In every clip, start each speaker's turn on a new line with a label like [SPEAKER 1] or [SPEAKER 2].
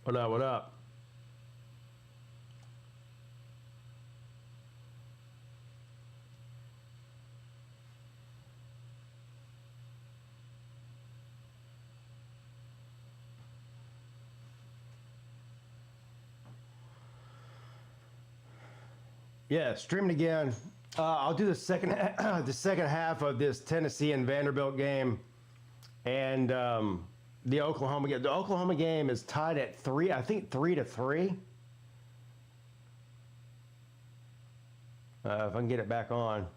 [SPEAKER 1] What up? What up? Yeah, streaming again. I'll do the second half of this Tennessee and Vanderbilt game, and the Oklahoma game. The Oklahoma game is tied at 3. I think 3-3. If I can get it back on.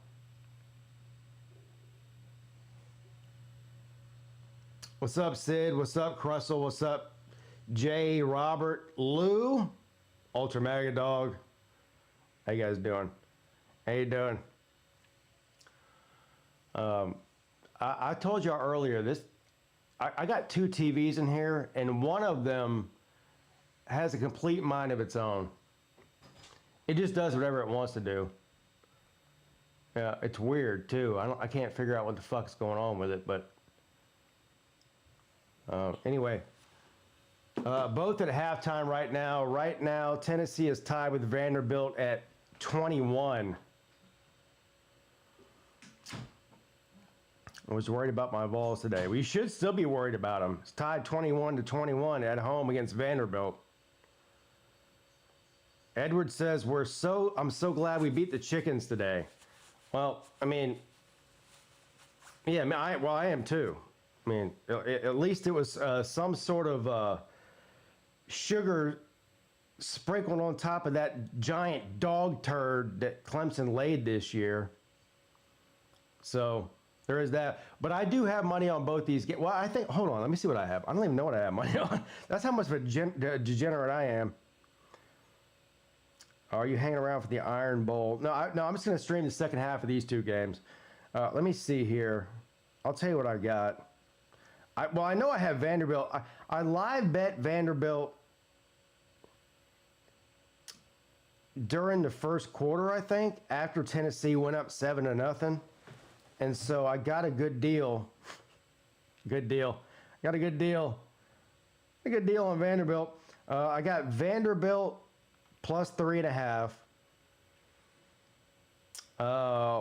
[SPEAKER 1] What's up, Sid? What's up, Crussell? What's up, Jay, Robert, Lou, Ultra Mega Dog? How you guys doing? How you doing? I told y'all earlier this. I got 2 TVs in here, and one of them has a complete mind of its own. It just does whatever it wants to do. Yeah, it's weird too. I can't figure out what the fuck's going on with it, but anyway. Both at halftime right now. Right now, Tennessee is tied with Vanderbilt at 21. I was worried about my Vols today. We should still be worried about them. It's tied 21-21 at home against Vanderbilt. Edward says, I'm so glad we beat the Chickens today. Well, I mean, yeah, I am too. I mean, at least it was some sort of sugar sprinkled on top of that giant dog turd that Clemson laid this year. So there is that. But I do have money on both these games. Well, I think, hold on, let me see what I have. I don't even know what I have money on. That's how much of a degenerate I am. Are you hanging around for the Iron Bowl? No, I'm just going to stream the second half of these 2 games. Let me see here. I'll tell you what I got. I know I have Vanderbilt. I live bet Vanderbilt during the first quarter, I think, after Tennessee went up 7-0. And so I got a good deal. Good deal. Got a good deal. A good deal on Vanderbilt. I got Vanderbilt plus 3.5.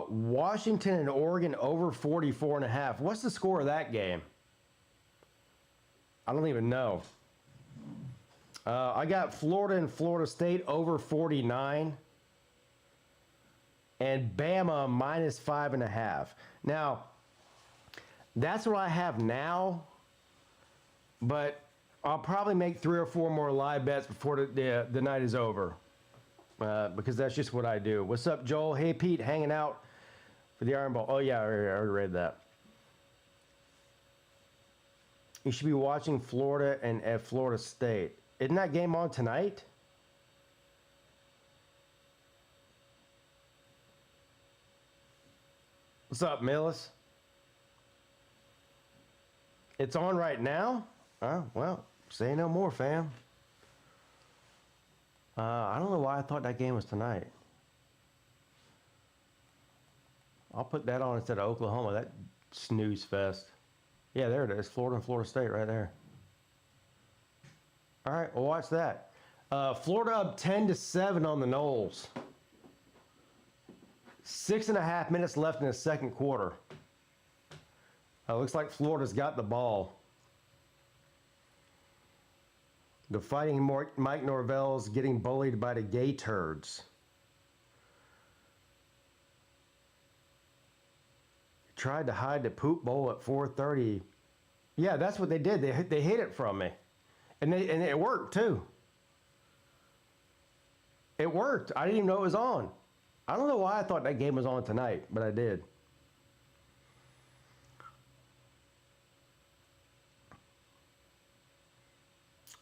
[SPEAKER 1] Washington and Oregon over 44.5. What's the score of that game? I don't even know. I got Florida and Florida State over 49. And Bama minus 5.5. Now, that's what I have now. But I'll probably make 3 or 4 more live bets before the night is over. Because that's just what I do. What's up, Joel? Hey, Pete, hanging out for the Iron Bowl. Oh, yeah, I already read that. You should be watching Florida and at Florida State. Isn't that game on tonight? What's up, Millis? It's on right now? Well, say no more, fam. I don't know why I thought that game was tonight. I'll put that on instead of Oklahoma. That snooze fest. Yeah, there it is. Florida and Florida State right there. All right, well, watch that. Florida up 10-7 on the Noles. 6.5 minutes left in the second quarter. Looks like Florida's got the ball. The Fighting Mike Norvell's getting bullied by the Gators. Tried to hide the poop bowl at 4:30. Yeah, that's what they did. They hid it from me, and it worked too. It worked. I didn't even know it was on. I don't know why I thought that game was on tonight, but I did.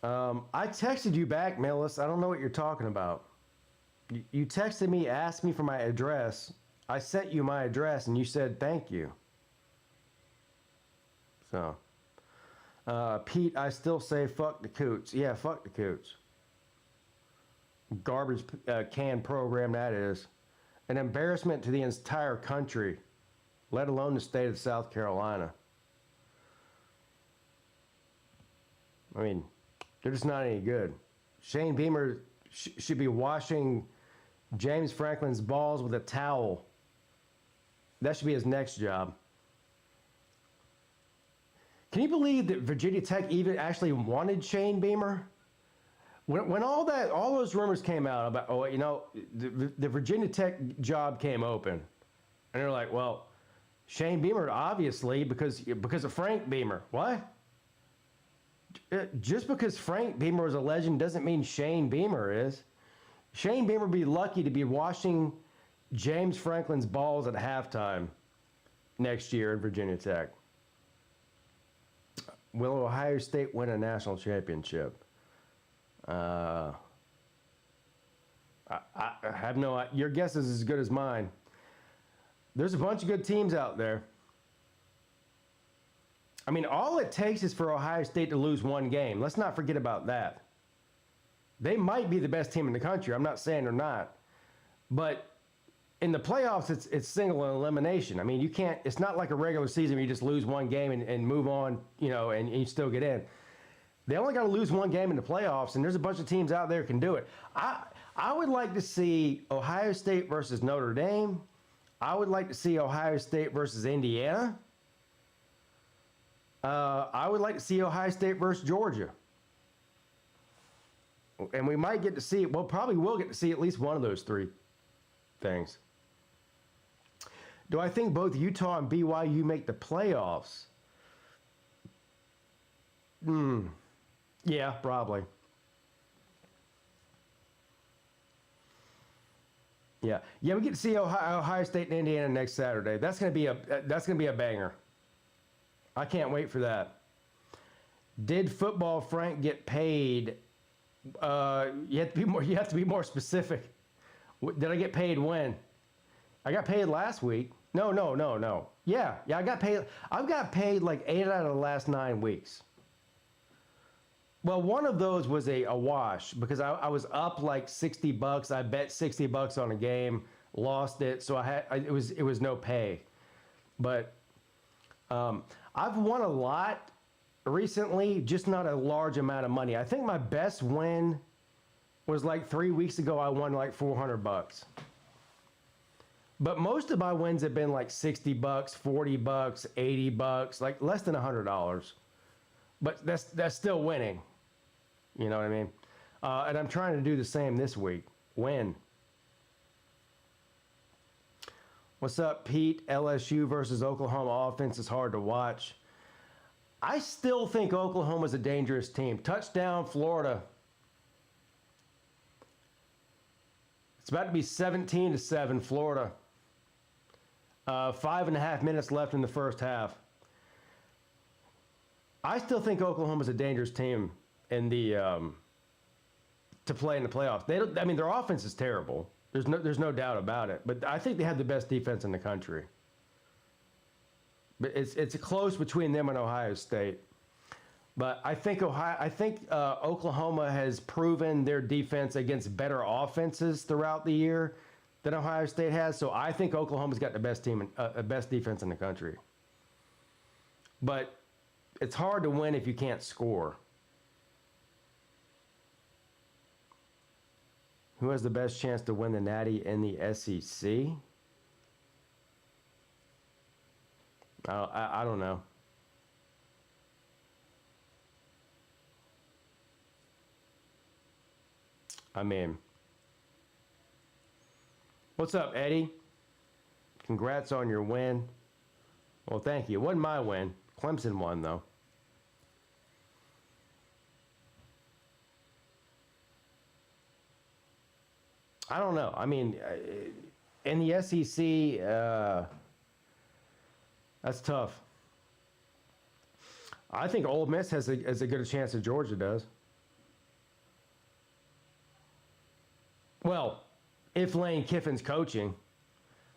[SPEAKER 1] I texted you back, Melis. I don't know what you're talking about. You texted me, asked me for my address. I sent you my address, and you said thank you. So, Pete, I still say fuck the Coots. Yeah, fuck the Coots. Garbage can program that is. An embarrassment to the entire country, let alone the state of South Carolina. I mean, They're just not any good. Shane Beamer should be washing James Franklin's balls with a towel. That should be his next job. Can you believe that Virginia Tech even actually wanted Shane Beamer? When all those rumors came out about, the Virginia Tech job came open, and they're like, well, Shane Beamer, obviously, because of Frank Beamer. What? Just because Frank Beamer is a legend doesn't mean Shane Beamer is. Shane Beamer would be lucky to be washing James Franklin's balls at halftime next year at Virginia Tech. Will Ohio State win a national championship? I have no idea. Your guess is as good as mine. There's a bunch of good teams out there. I mean, all it takes is for Ohio State to lose one game. Let's not forget about that. They might be the best team in the country. I'm not saying they're not. But in the playoffs, it's single elimination. I mean, you can't, it's not like a regular season where you just lose one game and move on, and you still get in. They only got to lose one game in the playoffs, and there's a bunch of teams out there who can do it. I would like to see Ohio State versus Notre Dame. I would like to see Ohio State versus Indiana. I would like to see Ohio State versus Georgia. And we might get to see, well, probably will get to see at least one of those three things. Do I think both Utah and BYU make the playoffs? Yeah, probably. Yeah, we get to see Ohio State and Indiana next Saturday. That's gonna be a banger. I can't wait for that. Did Football Frank get paid? You have to be more specific. Did I get paid when? I got paid last week. No. Yeah, I got paid. I've got paid like 8 out of the last 9 weeks. Well, one of those was a wash because I was up like $60. I bet $60 on a game, lost it, so it was no pay. But I've won a lot recently, just not a large amount of money. I think my best win was like 3 weeks ago. I won like $400. But most of my wins have been like $60, $40, $80, like less than $100. But that's still winning. You know what I mean? And I'm trying to do the same this week. Win. What's up, Pete? LSU versus Oklahoma offense is hard to watch. I still think Oklahoma's a dangerous team. Touchdown, Florida. It's about to be 17-7, Florida. 5.5 minutes left in the first half. I still think Oklahoma's a dangerous team in the to play in the playoffs. Their offense is terrible. There's no doubt about it. But I think they have the best defense in the country. But it's close between them and Ohio State. But I think Oklahoma has proven their defense against better offenses throughout the year than Ohio State has. So I think Oklahoma's got the best best defense in the country. But it's hard to win if you can't score. Who has the best chance to win the Natty in the SEC? I don't know. I mean, what's up, Eddie? Congrats on your win. Well, thank you. It wasn't my win. Clemson won, though. I don't know. I mean, in the SEC, that's tough. I think Ole Miss has as good a chance as Georgia does. Well, if Lane Kiffin's coaching,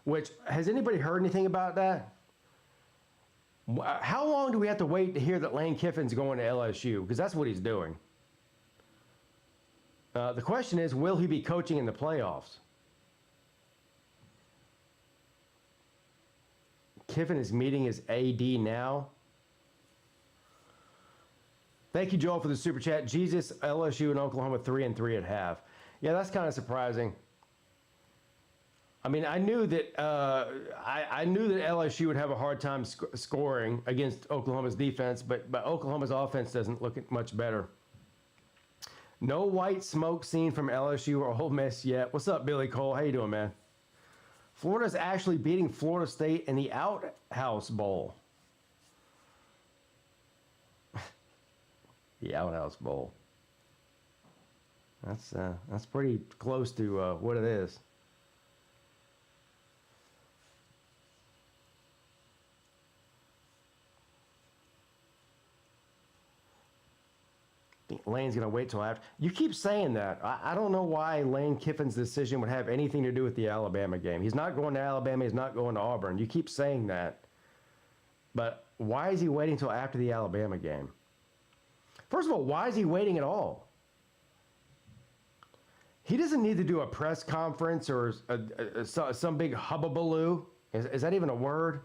[SPEAKER 1] which, has anybody heard anything about that? How long do we have to wait to hear that Lane Kiffin's going to LSU? Because that's what he's doing. The question is, will he be coaching in the playoffs? Kiffin is meeting his AD now. Thank you, Joel, for the super chat. Jesus, LSU and Oklahoma 3-3 at half. Yeah, that's kind of surprising. I mean, I knew that I knew that LSU would have a hard time scoring against Oklahoma's defense, but Oklahoma's offense doesn't look much better. No white smoke seen from LSU or Ole Miss yet. What's up, Billy Cole? How you doing, man? Florida's actually beating Florida State in the Outhouse Bowl. The Outhouse Bowl. That's pretty close to what it is. I think Lane's going to wait till after. You keep saying that. I don't know why Lane Kiffin's decision would have anything to do with the Alabama game. He's not going to Alabama. He's not going to Auburn. You keep saying that. But why is he waiting until after the Alabama game? First of all, why is he waiting at all? He doesn't need to do a press conference or some big hubbubaloo. Is that even a word?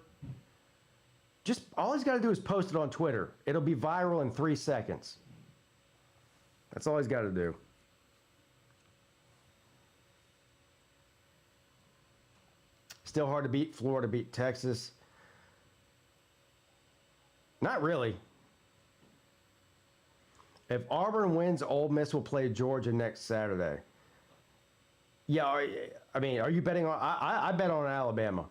[SPEAKER 1] Just all he's got to do is post it on Twitter. It'll be viral in 3 seconds. That's all he's got to do. Still hard to beat. Florida beat Texas. Not really. If Auburn wins, Ole Miss will play Georgia next Saturday. Yeah, I mean, are you betting on? I bet on Alabama.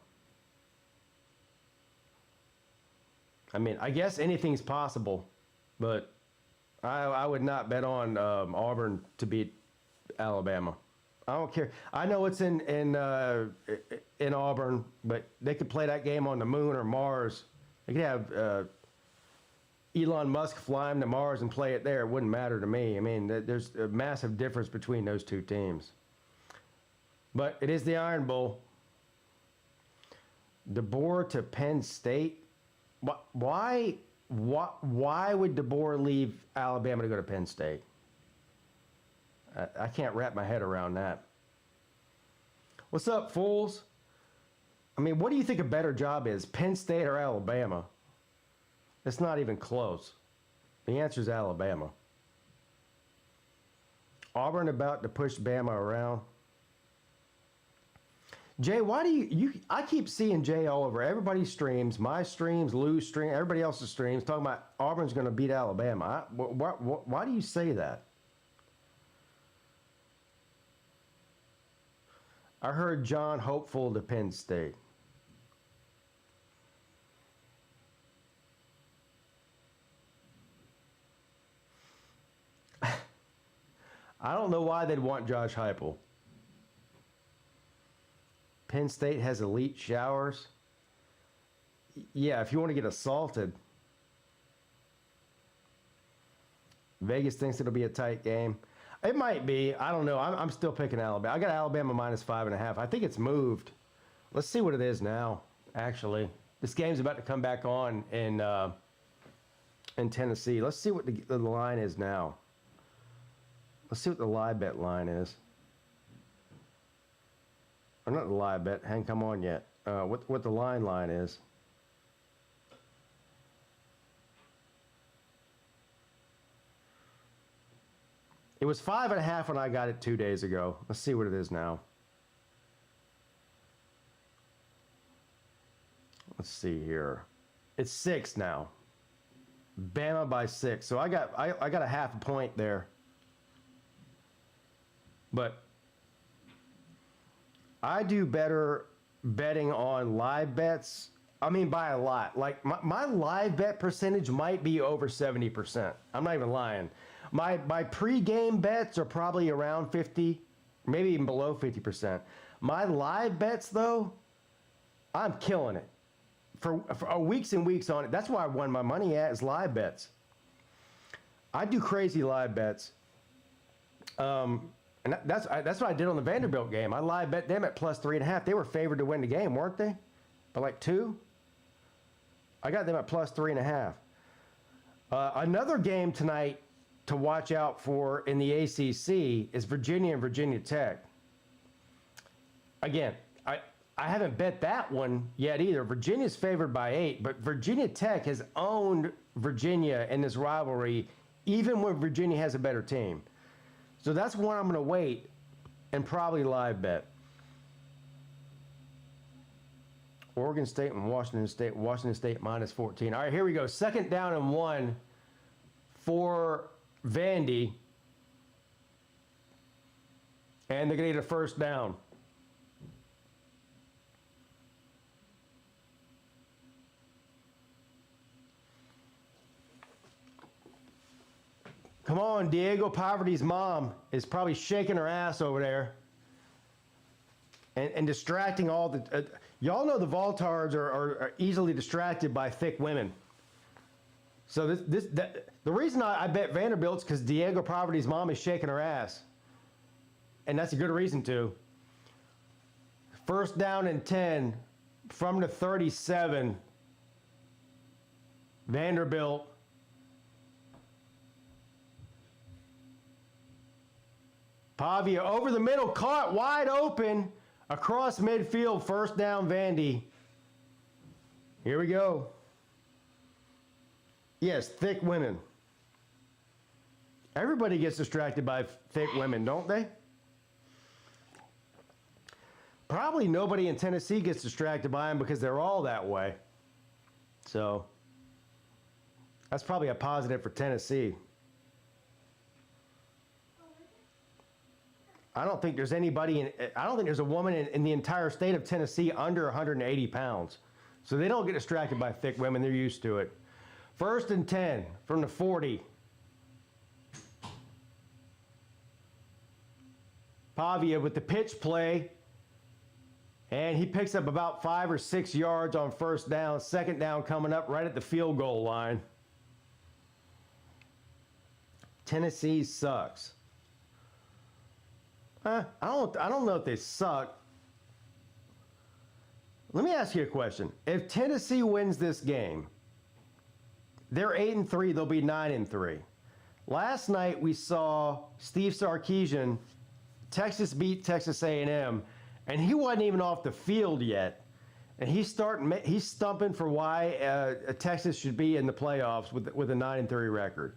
[SPEAKER 1] I mean, I guess anything's possible, but I would not bet on Auburn to beat Alabama. I don't care. I know it's in Auburn, but they could play that game on the moon or Mars. They could have Elon Musk fly him to Mars and play it there. It wouldn't matter to me. I mean, there's a massive difference between those two teams. But it is the Iron Bowl. DeBoer to Penn State. Why would DeBoer leave Alabama to go to Penn State? I can't wrap my head around that. What's up, fools? I mean, what do you think a better job is, Penn State or Alabama? It's not even close. The answer is Alabama. Auburn about to push Bama around. Jay, why do you I keep seeing Jay all over everybody's streams, my streams, Lou's stream, everybody else's streams, talking about Auburn's going to beat Alabama. Why do you say that? I heard John hopeful to Penn State. I don't know why they'd want Josh Heupel. Penn State has elite showers. Yeah, if you want to get assaulted. Vegas thinks it'll be a tight game. It might be. I don't know. I'm still picking Alabama. I got Alabama -5.5. I think it's moved. Let's see what it is now, actually. This game's about to come back on in Tennessee. Let's see what the line is now. Let's see what the live bet line is. Or not the live bet. Hadn't come on yet. What the line is. It was 5.5 when I got it 2 days ago. Let's see what it is now. Let's see here. It's 6 now. Bama by 6. So I got a half a point there. But I do better betting on live bets. I mean, by a lot. Like, my live bet percentage might be over 70%. I'm not even lying. My pre-game bets are probably around 50, maybe even below 50%. My live bets, though, I'm killing it. For weeks and weeks on it. That's why I won my money at is live bets. I do crazy live bets. And that's what I did on the Vanderbilt game. I live bet them at +3.5. They were favored to win the game, weren't they? By like 2? I got them at +3.5. Another game tonight to watch out for in the ACC is Virginia and Virginia Tech. Again, I haven't bet that one yet either. Virginia's favored by 8, but Virginia Tech has owned Virginia in this rivalry even when Virginia has a better team. So that's one I'm going to wait and probably live bet. Oregon State and Washington State. Washington State minus 14. All right, here we go. 2nd down and 1 for Vandy. And they're going to get a 1st down. Come on, Diego Poverty's mom is probably shaking her ass over there and distracting all the... y'all know the Voltards are easily distracted by thick women. So the reason I bet Vanderbilt's because Diego Poverty's mom is shaking her ass. And that's a good reason to. 1st down and 10 from the 37. Vanderbilt. Pavia over the middle, caught wide open, across midfield, 1st down Vandy. Here we go. Yes, thick women. Everybody gets distracted by thick women, don't they? Probably nobody in Tennessee gets distracted by them because they're all that way. So that's probably a positive for Tennessee. I don't think there's anybody I don't think there's a woman in the entire state of Tennessee under 180 pounds. So they don't get distracted by thick women. They're used to it. 1st and 10 from the 40. Pavia with the pitch play. And he picks up about 5 or 6 yards on 1st down. 2nd down coming up right at the field goal line. Tennessee sucks. I don't know if they suck. Let me ask you a question. If Tennessee wins this game, they're 8-3, they'll be 9-3. Last night we saw Steve Sarkisian, Texas beat Texas A&M, and he wasn't even off the field yet. And he's stumping for why Texas should be in the playoffs with a 9-3 record.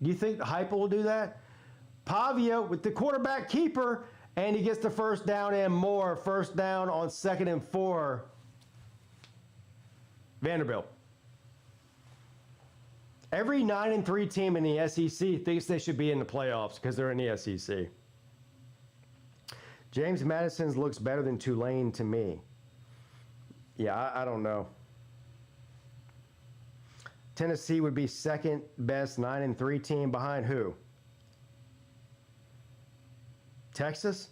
[SPEAKER 1] Do you think Heupel will do that? Pavia with the quarterback keeper, and he gets the 1st down and more. 1st down on 2nd and 4. Vanderbilt. Every 9-3 team in the SEC thinks they should be in the playoffs because they're in the SEC. James Madison's looks better than Tulane to me. Yeah, I don't know. Tennessee would be 2nd best 9-3 team behind who? Texas?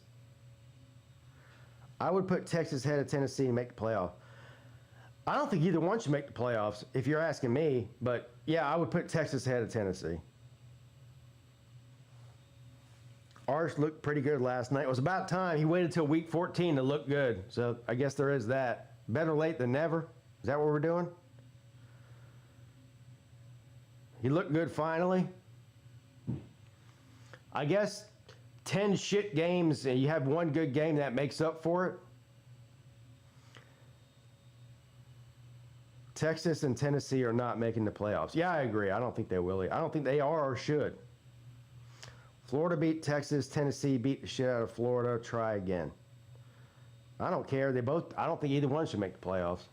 [SPEAKER 1] I would put Texas ahead of Tennessee and make the playoff. I don't think either one should make the playoffs, if you're asking me. But, yeah, I would put Texas ahead of Tennessee. Arch looked pretty good last night. It was about time. He waited till week 14 to look good. So, I guess there is that. Better late than never. Is that what we're doing? He looked good finally. I guess 10 shit games and you have one good game that makes up for it. Texas and Tennessee are not making the playoffs. Yeah, I agree. I don't think they will. I don't think they are or should. Florida beat Texas. Tennessee beat the shit out of Florida. Try again. I don't care. I don't think either one should make the playoffs.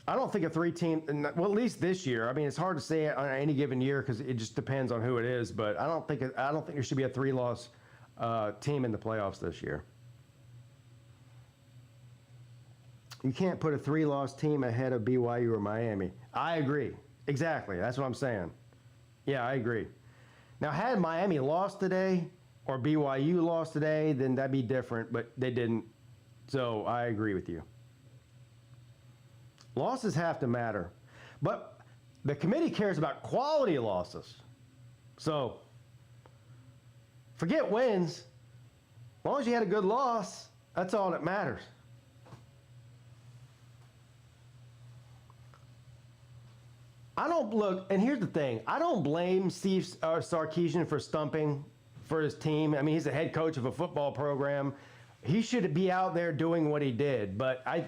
[SPEAKER 1] I don't think a 3-team, well, at least this year. I mean, it's hard to say on any given year because it just depends on who it is. But I don't think there should be a 3-loss team in the playoffs this year. You can't put a 3-loss team ahead of BYU or Miami. I agree. Exactly. That's what I'm saying. Yeah, I agree. Now, had Miami lost today or BYU lost today, then that'd be different. But they didn't. So I agree with you. Losses have to matter. But the committee cares about quality losses. So forget wins. As long as you had a good loss, that's all that matters. I don't look, and here's the thing. I don't blame Steve Sarkisian for stumping for his team. I mean, he's the head coach of a football program. He should be out there doing what he did, but I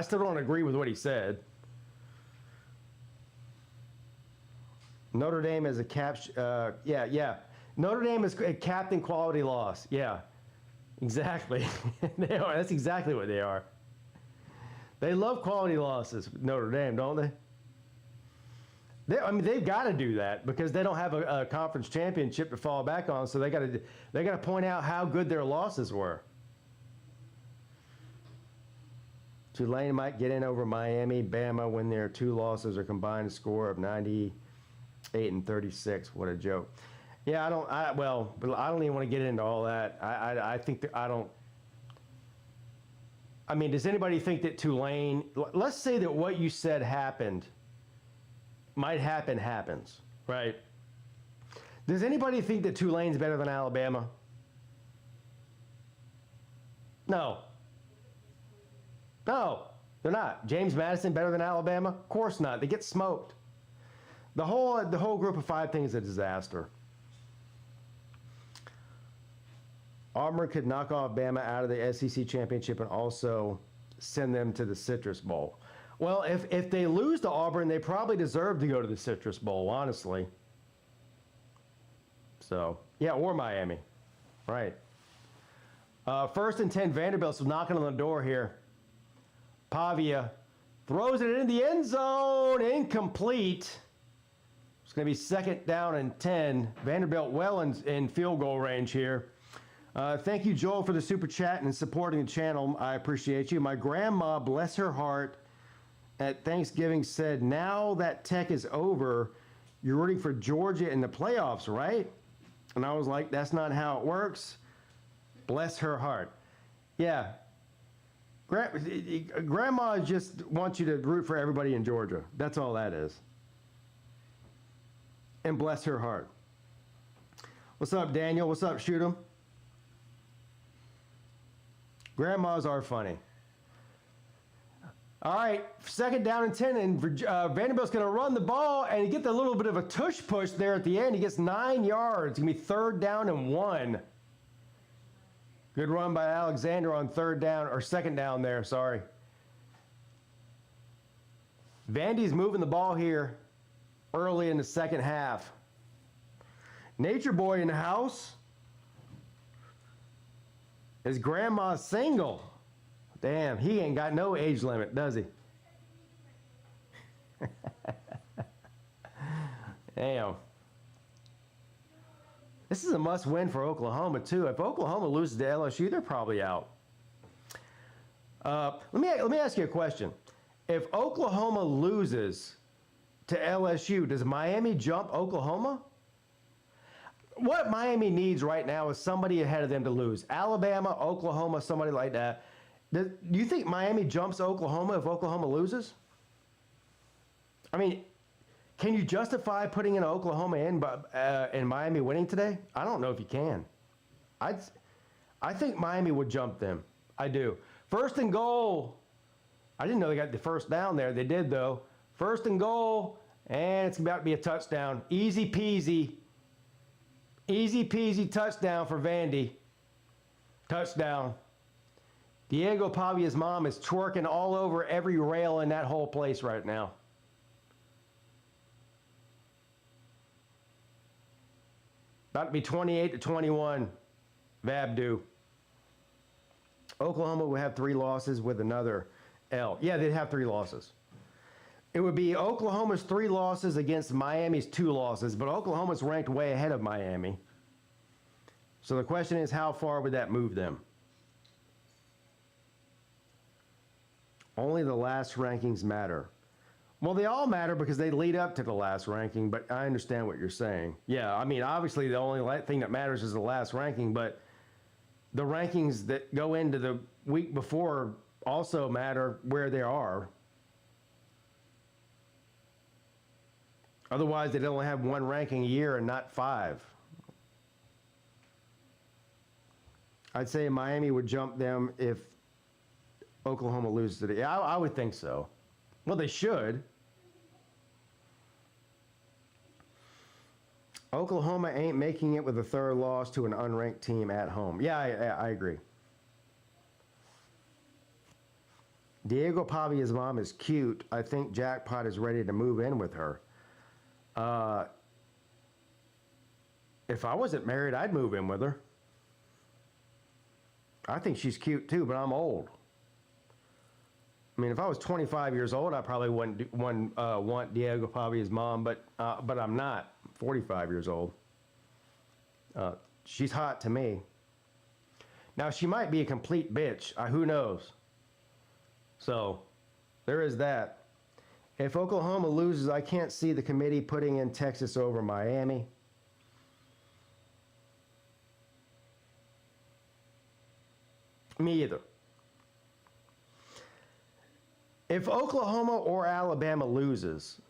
[SPEAKER 1] still don't agree with what he said. Notre Dame is a yeah. Notre Dame is a captain quality loss. Yeah, exactly. They are. That's exactly what they are. They love quality losses, Notre Dame, don't they? I mean, they've got to do that because they don't have a conference championship to fall back on. So they got to point out how good their losses were. Tulane might get in over Miami, Bama when their two losses are combined score of 98 and 36. What a joke. Yeah, I don't even want to get into all that. I think that I don't. I mean, does anybody think that Tulane? Let's say that what you said happened. Might happen, happens, right? Does anybody think that Tulane's better than Alabama? No. No, they're not. James Madison better than Alabama? Of course not. They get smoked. The whole group of five things is a disaster. Auburn could knock off Bama out of the SEC championship and also send them to the Citrus Bowl. Well, if they lose to Auburn, they probably deserve to go to the Citrus Bowl, honestly. So, yeah, or Miami. Right. 1st and 10, Vanderbilt's knocking on the door here. Pavia throws it in the end zone. Incomplete. It's going to be 2nd down and 10. Vanderbilt well in field goal range here. Thank you, Joel, for the super chat and supporting the channel. I appreciate you. My grandma, bless her heart, at Thanksgiving said, now that Tech is over, you're rooting for Georgia in the playoffs, right? And I was like, that's not how it works. Bless her heart. Yeah. Grandma just wants you to root for everybody in Georgia. That's all that is. And bless her heart. What's up, Daniel? What's up, Shoot 'em? Grandmas are funny. All right, 2nd down and 10, and Vanderbilt's going to run the ball, and he gets a little bit of a tush push there at the end. He gets 9 yards. It's going to be 3rd down and 1. Good run by Alexander on 3rd down, or 2nd down there, sorry. Vandy's moving the ball here early in the 2nd half. Nature Boy in the house. His grandma's single. Damn, he ain't got no age limit, does he? Damn. This is a must-win for Oklahoma, too. If Oklahoma loses to LSU, they're probably out. Let me ask you a question. If Oklahoma loses to LSU, does Miami jump Oklahoma? What Miami needs right now is somebody ahead of them to lose. Alabama, Oklahoma, somebody like that. Do you think Miami jumps Oklahoma if Oklahoma loses? I mean, can you justify putting in Oklahoma in and Miami winning today? I don't know if you can. I think Miami would jump them. I do. 1st and goal. I didn't know they got the 1st down there. They did, though. 1st and goal, and it's about to be a touchdown. Easy peasy. Easy peasy touchdown for Vandy. Touchdown. Diego Pavia's mom is twerking all over every rail in that whole place right now. About to be 28-21, Vabdu. Oklahoma will have 3 losses with another L. Yeah, they'd have 3 losses. It would be Oklahoma's 3 losses against Miami's 2 losses, but Oklahoma's ranked way ahead of Miami. So the question is, how far would that move them? Only the last rankings matter. Well, they all matter because they lead up to the last ranking, but I understand what you're saying. Yeah, I mean, obviously the only thing that matters is the last ranking, but the rankings that go into the week before also matter where they are. Otherwise, they'd only have 1 ranking a year and not 5. I'd say Miami would jump them if Oklahoma loses today. I would think so. Well, they should. Oklahoma ain't making it with a 3rd loss to an unranked team at home. Yeah, I agree. Diego Pavia's mom is cute. I think Jackpot is ready to move in with her. If I wasn't married, I'd move in with her. I think she's cute too, but I'm old. I mean, if I was 25 years old, I probably wouldn't want Diego Pavia's mom, but I'm not. I'm 45 years old. She's hot to me. Now, she might be a complete bitch. Who knows? So, there is that. If Oklahoma loses, I can't see the committee putting in Texas over Miami. Me either. If Oklahoma or Alabama loses,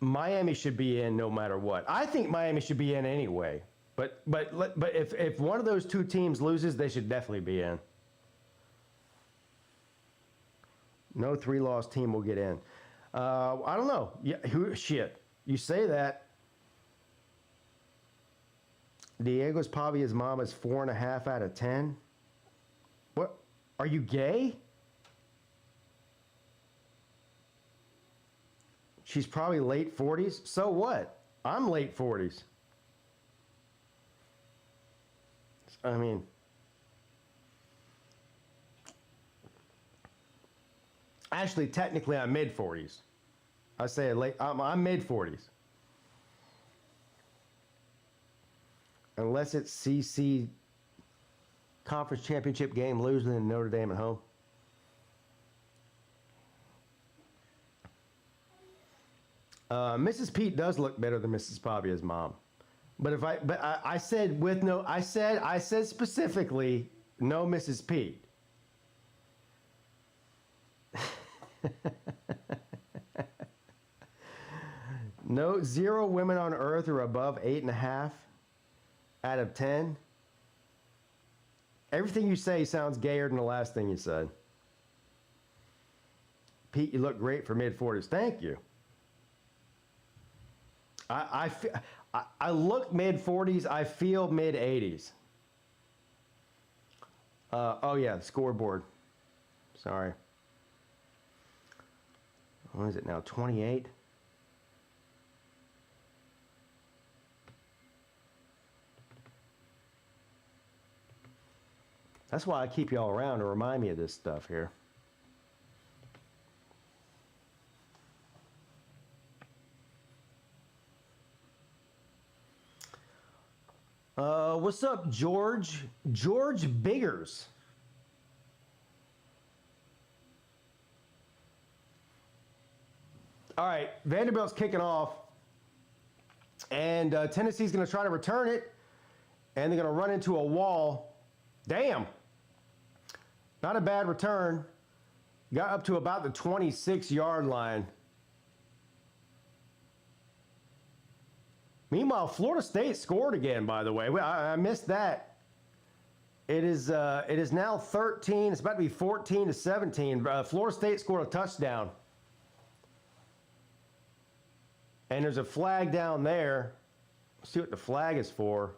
[SPEAKER 1] Miami should be in no matter what. I think Miami should be in anyway. But if one of those two teams loses, they should definitely be in. No three-loss team will get in. I don't know. Yeah, shit. You say that. Diego's Pavia's mom is 4.5 out of 10. What? Are you gay? She's probably late 40s. So what? I'm late 40s. I mean, actually, technically, I'm mid 40s. I say late. I'm mid 40s. Unless it's CC conference championship game losing in Notre Dame at home. Mrs. Peete does look better than Mrs. Pavia's mom. But I said with no, I said specifically no Mrs. Peete. No, 0 women on earth are above 8.5 out of 10. Everything you say sounds gayer than the last thing you said. Pete, you look great for mid 40s. Thank you. I look mid 40s. I feel mid 80s. Oh yeah, scoreboard. Sorry. What is it now? 28. That's why I keep y'all around to remind me of this stuff here. What's up, George? George Biggers. All right, Vanderbilt's kicking off, and Tennessee's going to try to return it, and they're going to run into a wall. Damn. Not a bad return. Got up to about the 26-yard line. Meanwhile, Florida State scored again, by the way. I missed that. It is now 13. It's about to be 14-17. Florida State scored a touchdown. And there's a flag down there. Let's see what the flag is for.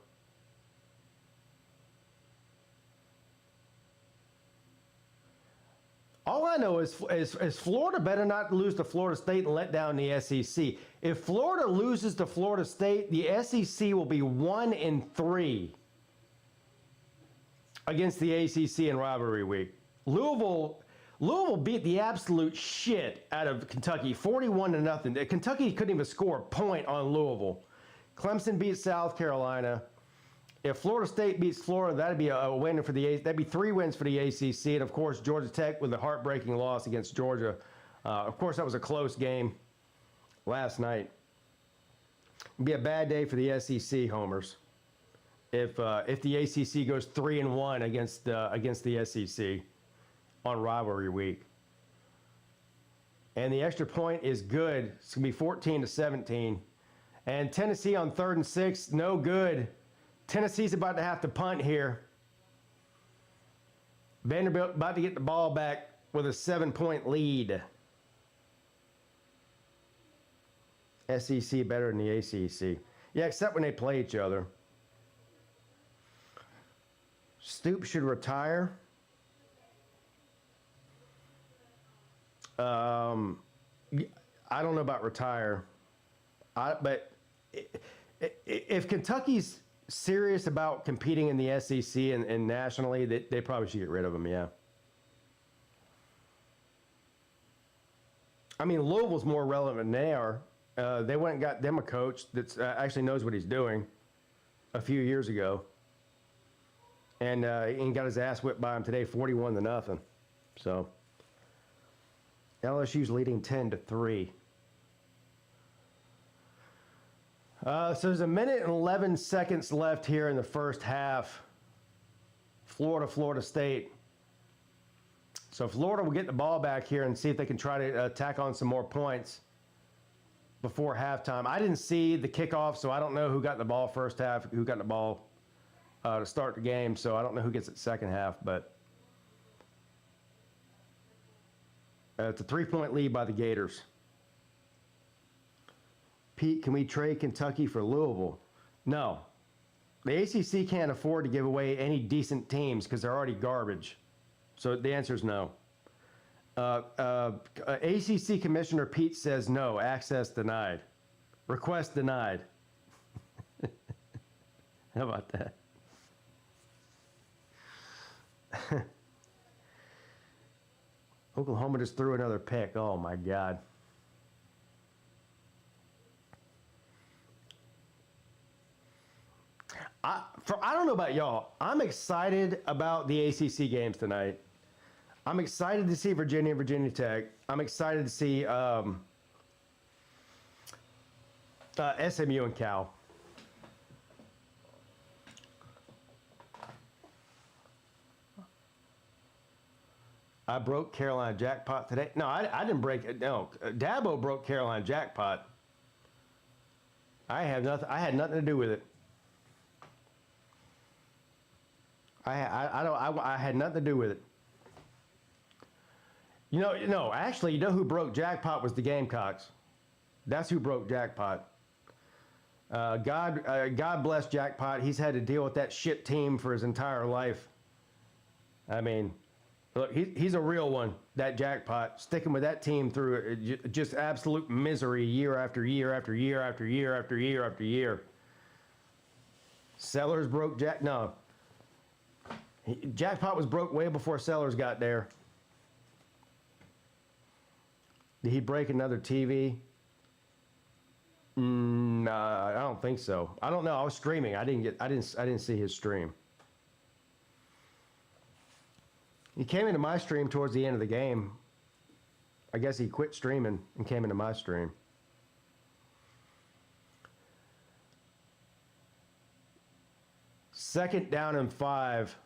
[SPEAKER 1] All I know is Florida better not lose to Florida State and let down the SEC. If Florida loses to Florida State, the SEC will be 1-3 against the ACC in rivalry week. Louisville beat the absolute shit out of Kentucky, 41-0. Kentucky couldn't even score a point on Louisville. Clemson beat South Carolina. If Florida State beats Florida, that'd be a win for the that'd be 3 wins for the ACC, and of course Georgia Tech with a heartbreaking loss against Georgia. Of course, that was a close game last night. It'd be a bad day for the SEC homers if the ACC goes 3-1 against the SEC on rivalry week. And the extra point is good. It's gonna be 14-17, and Tennessee on 3rd and 6, no good. Tennessee's about to have to punt here. Vanderbilt about to get the ball back with a 7-point lead. SEC better than the ACC. Yeah, except when they play each other. Stoops should retire. I don't know about retire. But if Kentucky's serious about competing in the SEC and nationally, they probably should get rid of him, yeah. I mean, Louisville's more relevant than they are. They went and got them a coach that actually knows what he's doing a few years ago. And he got his ass whipped by him today, 41-0. So LSU's leading 10-3. So there's a minute and 11 seconds left here in the first half. Florida State. So Florida will get the ball back here and see if they can try to tack on some more points before halftime. I didn't see the kickoff, so I don't know who got the ball first half, who got the ball to start the game. So I don't know who gets it second half, but it's a 3-point lead by the Gators. Pete, can we trade Kentucky for Louisville? No. The ACC can't afford to give away any decent teams because they're already garbage. So the answer is no. ACC Commissioner Peete says no. Access denied. Request denied. How about that? Oklahoma just threw another pick. Oh, my God. I don't know about y'all. I'm excited about the ACC games tonight. I'm excited to see Virginia and Virginia Tech. I'm excited to see SMU and Cal. I broke Carolina jackpot today. No, I didn't break it. No, Dabo broke Carolina jackpot. I had nothing to do with it. I had nothing to do with it. Actually, you know who broke jackpot was the Gamecocks. That's who broke jackpot. God bless jackpot. He's had to deal with that shit team for his entire life. I mean, look, he's a real one, that jackpot, sticking with that team through just absolute misery year after year after year after year after year after year. Sellers broke jackpot was broke way before Sellers got there. Did he break another TV? No, I don't think so. I don't know. I was streaming. I didn't see his stream. He came into my stream towards the end of the game. I guess he quit streaming and came into my stream. Second down and 5.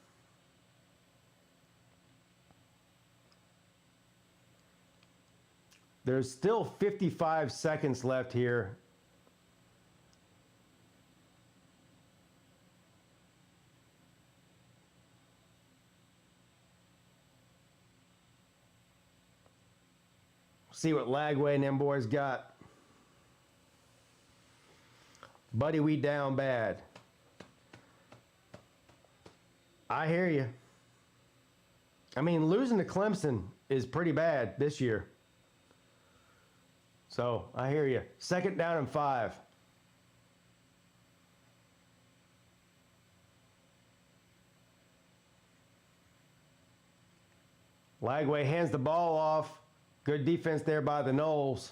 [SPEAKER 1] There's still 55 seconds left here. See what Lagway and them boys got. Buddy, we down bad. I hear you. I mean, losing to Clemson is pretty bad this year. So, I hear you. Second down and 5. Lagway hands the ball off. Good defense there by the Noles.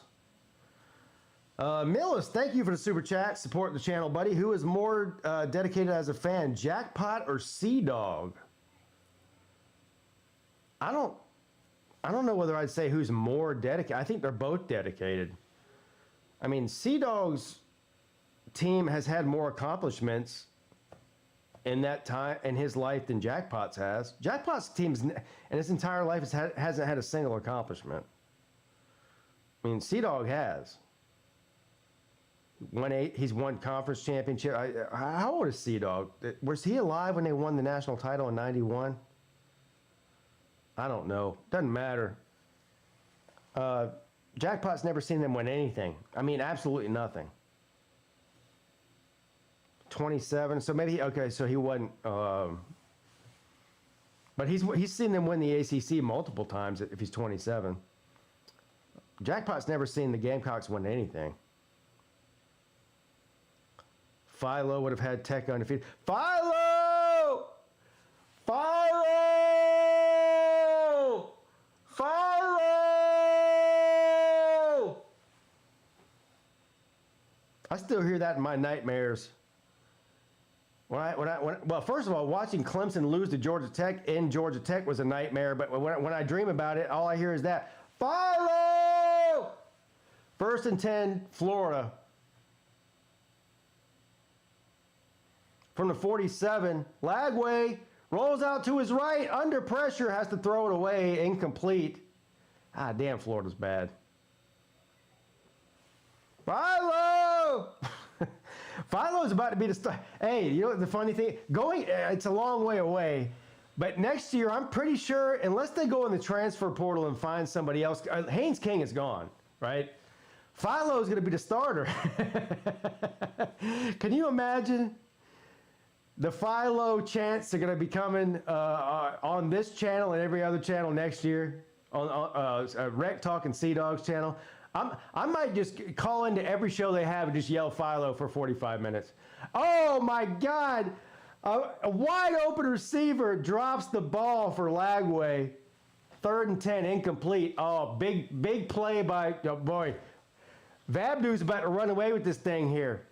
[SPEAKER 1] Millis, thank you for the super chat. Support the channel, buddy. Who is more dedicated as a fan, Jackpot or Sea Dog? I don't know whether I'd say who's more dedicated. I think they're both dedicated. I mean, Sea Dog's team has had more accomplishments in that time in his life than Jackpot's has. Jackpot's team's in his entire life hasn't had a single accomplishment. I mean, Sea Dog has. He's won conference championship. How old is Sea Dog? Was he alive when they won the national title in '91? I don't know. Doesn't matter. Jackpot's never seen them win anything. I mean, absolutely nothing. 27. So maybe so he wasn't. But he's seen them win the ACC multiple times if he's 27. Jackpot's never seen the Gamecocks win anything. Philo would have had Tech undefeated. Philo! Philo! Philo! I still hear that in my nightmares. Well, first of all, watching Clemson lose to Georgia Tech in Georgia Tech was a nightmare. But when I dream about it, all I hear is that Philo! 1st and 10, Florida. From the 47, Lagway rolls out to his right, under pressure, has to throw it away, incomplete. Ah, damn, Florida's bad. Philo! Philo's about to be the star. Hey, you know what the funny thing? It's a long way away, but next year, I'm pretty sure, unless they go in the transfer portal and find somebody else, Haynes King is gone, right? Philo's going to be the starter. Can you imagine? The Philo chants are going to be coming on this channel and every other channel next year, on Rec Talk and Sea Dogs channel. I might just call into every show they have and just yell Philo for 45 minutes. Oh my God! A wide open receiver drops the ball for Lagway. 3rd and 10, incomplete. Oh, big play by, oh boy. Vabdu's about to run away with this thing here.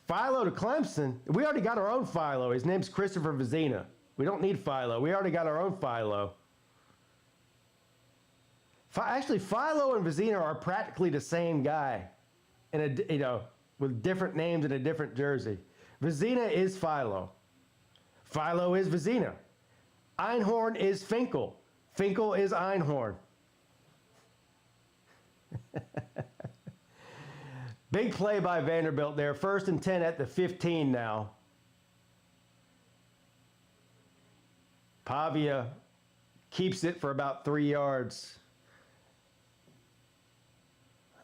[SPEAKER 1] Philo to Clemson. We already got our own Philo. His name's Christopher Vizina. We don't need Philo. We already got our own Philo. Actually, Philo and Vizina are practically the same guy, with different names and a different jersey. Vizina is Philo. Philo is Vizina. Einhorn is Finkel. Finkel is Einhorn. Big play by Vanderbilt there. 1st and 10 at the 15 now. Pavia keeps it for about 3 yards.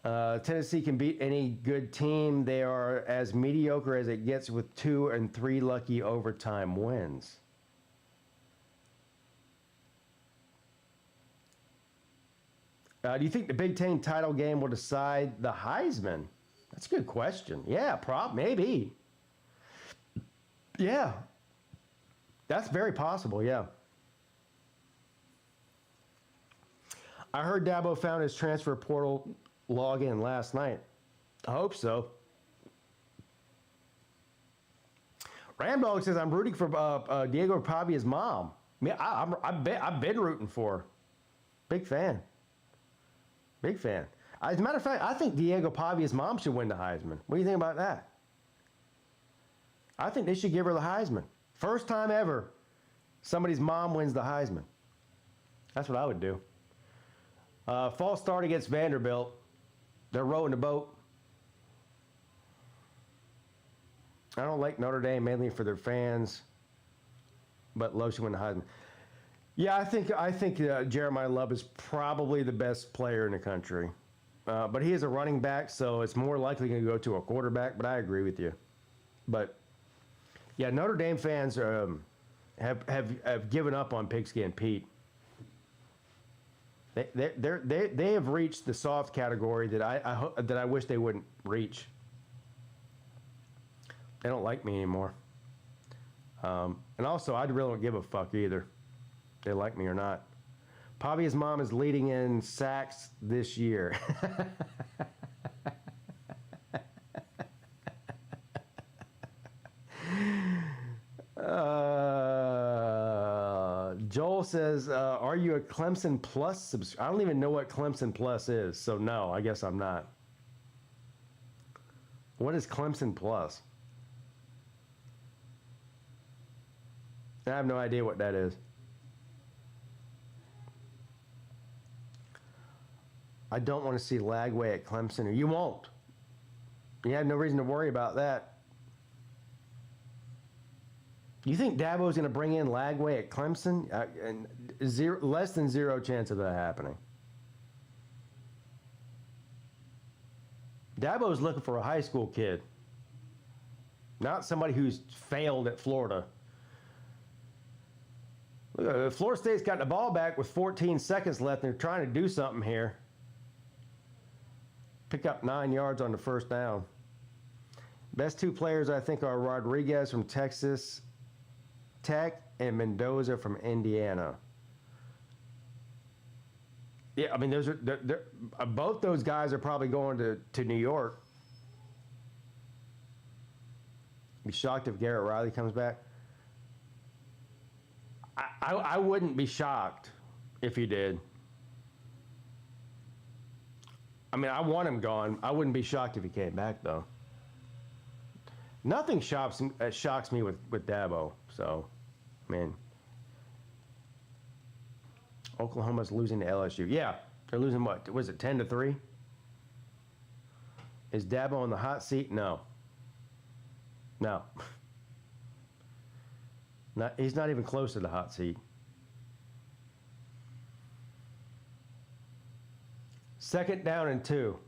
[SPEAKER 1] Tennessee can beat any good team. They are as mediocre as it gets with 2 and 3 lucky overtime wins. Do you think the Big Ten title game will decide the Heisman? That's a good question. Yeah, maybe. Yeah. That's very possible, yeah. I heard Dabo found his transfer portal login last night. I hope so. Ramdog says, I'm rooting for Diego Pavia's mom. I've been rooting for her. Big fan. Big fan. As a matter of fact, I think Diego Pavia's mom should win the Heisman. What do you think about that? I think they should give her the Heisman. First time ever somebody's mom wins the Heisman. That's what I would do. False start against Vanderbilt. They're rowing the boat. I don't like Notre Dame mainly for their fans, but Lowe should win the Heisman. Yeah, I think Jeremiah Love is probably the best player in the country. But he is a running back, so it's more likely going to go to a quarterback, but I agree with you. But, yeah, Notre Dame fans have given up on PigskinPeete. They have reached the soft category that I wish they wouldn't reach. They don't like me anymore. And also, I really don't give a fuck either. If they like me or not. Pavia's mom is leading in sacks this year. Joel says, are you a Clemson Plus subscriber? I don't even know what Clemson Plus is, so no, I guess I'm not. What is Clemson Plus? I have no idea what that is. I don't want to see Lagway at Clemson, or you won't. You have no reason to worry about that. You think Dabo's going to bring in Lagway at Clemson? Less than zero chance of that happening. Dabo's looking for a high school kid, not somebody who's failed at Florida. Look, Florida State's got the ball back with 14 seconds left. They're trying to do something here. Pick up 9 yards on the first down. Best two players I think are Rodriguez from Texas Tech and Mendoza from Indiana. Yeah, I mean, those are both those guys are probably going to New York. Be shocked if Garrett Riley comes back. I wouldn't be shocked if he did. I mean, I want him gone. I wouldn't be shocked if he came back, though. Nothing shocks me with Dabo. So, I mean, Oklahoma's losing to LSU. Yeah, they're losing what? Was it 10-3? Is Dabo on the hot seat? No. No. He's not even close to the hot seat. Second down and 2.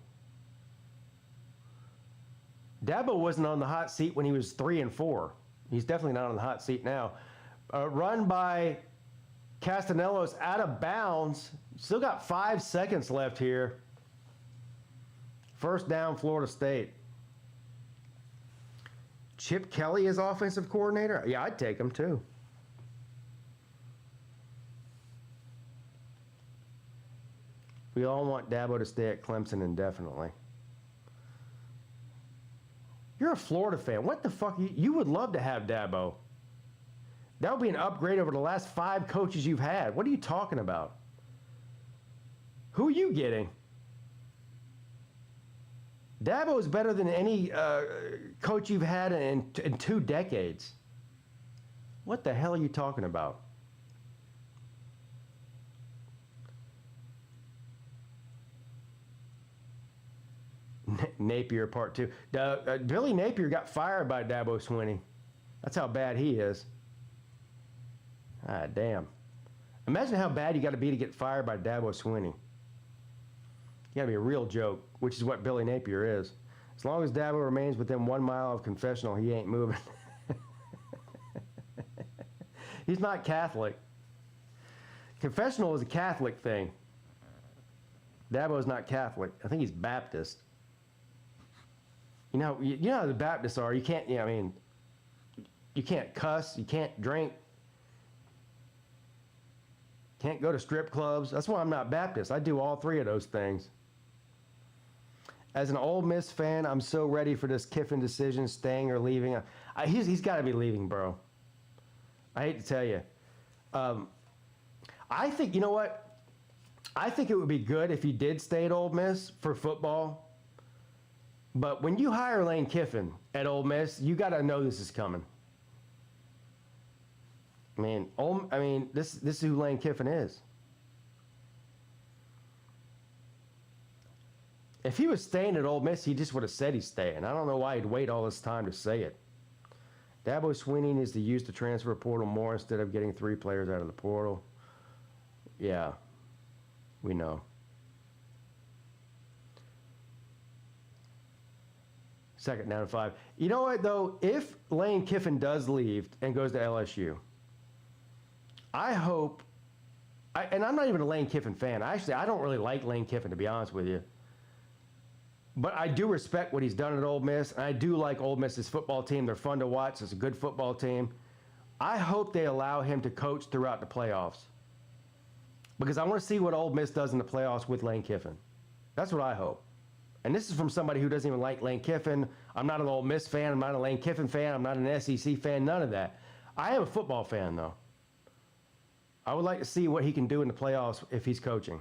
[SPEAKER 1] Dabo wasn't on the hot seat when he was 3-4. He's definitely not on the hot seat now. Run by Castellanos out of bounds. Still got 5 seconds left here. First down, Florida State. Chip Kelly is offensive coordinator? Yeah, I'd take him too. We all want Dabo to stay at Clemson indefinitely. You're a Florida fan. What the fuck? You would love to have Dabo. That would be an upgrade over the last 5 coaches you've had. What are you talking about? Who are you getting? Dabo is better than any coach you've had in 2 decades. What the hell are you talking about? Napier part 2. Billy Napier got fired by Dabo Swinney. That's how bad he is. Ah, damn. Imagine how bad you got to be to get fired by Dabo Swinney. You got to be a real joke, which is what Billy Napier is. As long as Dabo remains within 1 mile of confessional, he ain't moving. He's not Catholic. Confessional is a Catholic thing. Dabo's not Catholic. I think he's Baptist. You know how the Baptists are. You can't, I mean, you can't cuss, you can't drink, can't go to strip clubs. That's why I'm not Baptist. I do all 3 of those things. As an Ole Miss fan, I'm so ready for this Kiffin decision, staying or leaving. He's got to be leaving, bro. I hate to tell you. I think, you know what? I think it would be good if he did stay at Ole Miss for football. But when you hire Lane Kiffin at Ole Miss, you got to know this is coming. I mean, this is who Lane Kiffin is. If he was staying at Ole Miss, he just would have said he's staying. I don't know why he'd wait all this time to say it. Dabo Swinney needs to use the transfer portal more instead of getting 3 players out of the portal. Yeah, we know. Second down and 5. You know what, though? If Lane Kiffin does leave and goes to LSU, I hope, and I'm not even a Lane Kiffin fan. I don't really like Lane Kiffin, to be honest with you. But I do respect what he's done at Ole Miss, and I do like Ole Miss's football team. They're fun to watch. It's a good football team. I hope they allow him to coach throughout the playoffs, because I want to see what Ole Miss does in the playoffs with Lane Kiffin. That's what I hope. And this is from somebody who doesn't even like Lane Kiffin. I'm not an Ole Miss fan. I'm not a Lane Kiffin fan. I'm not an SEC fan. None of that. I am a football fan, though. I would like to see what he can do in the playoffs if he's coaching.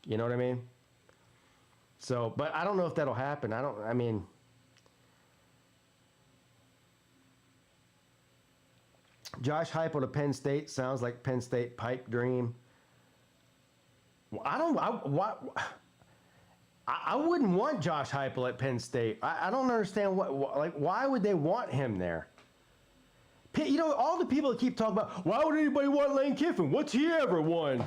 [SPEAKER 1] You know what I mean? So, but I don't know if that'll happen. Josh Heupel to Penn State sounds like Penn State pipe dream. I wouldn't want Josh Heupel at Penn State. I don't understand why would they want him there? You know, all the people that keep talking about, why would anybody want Lane Kiffin? What's he ever won?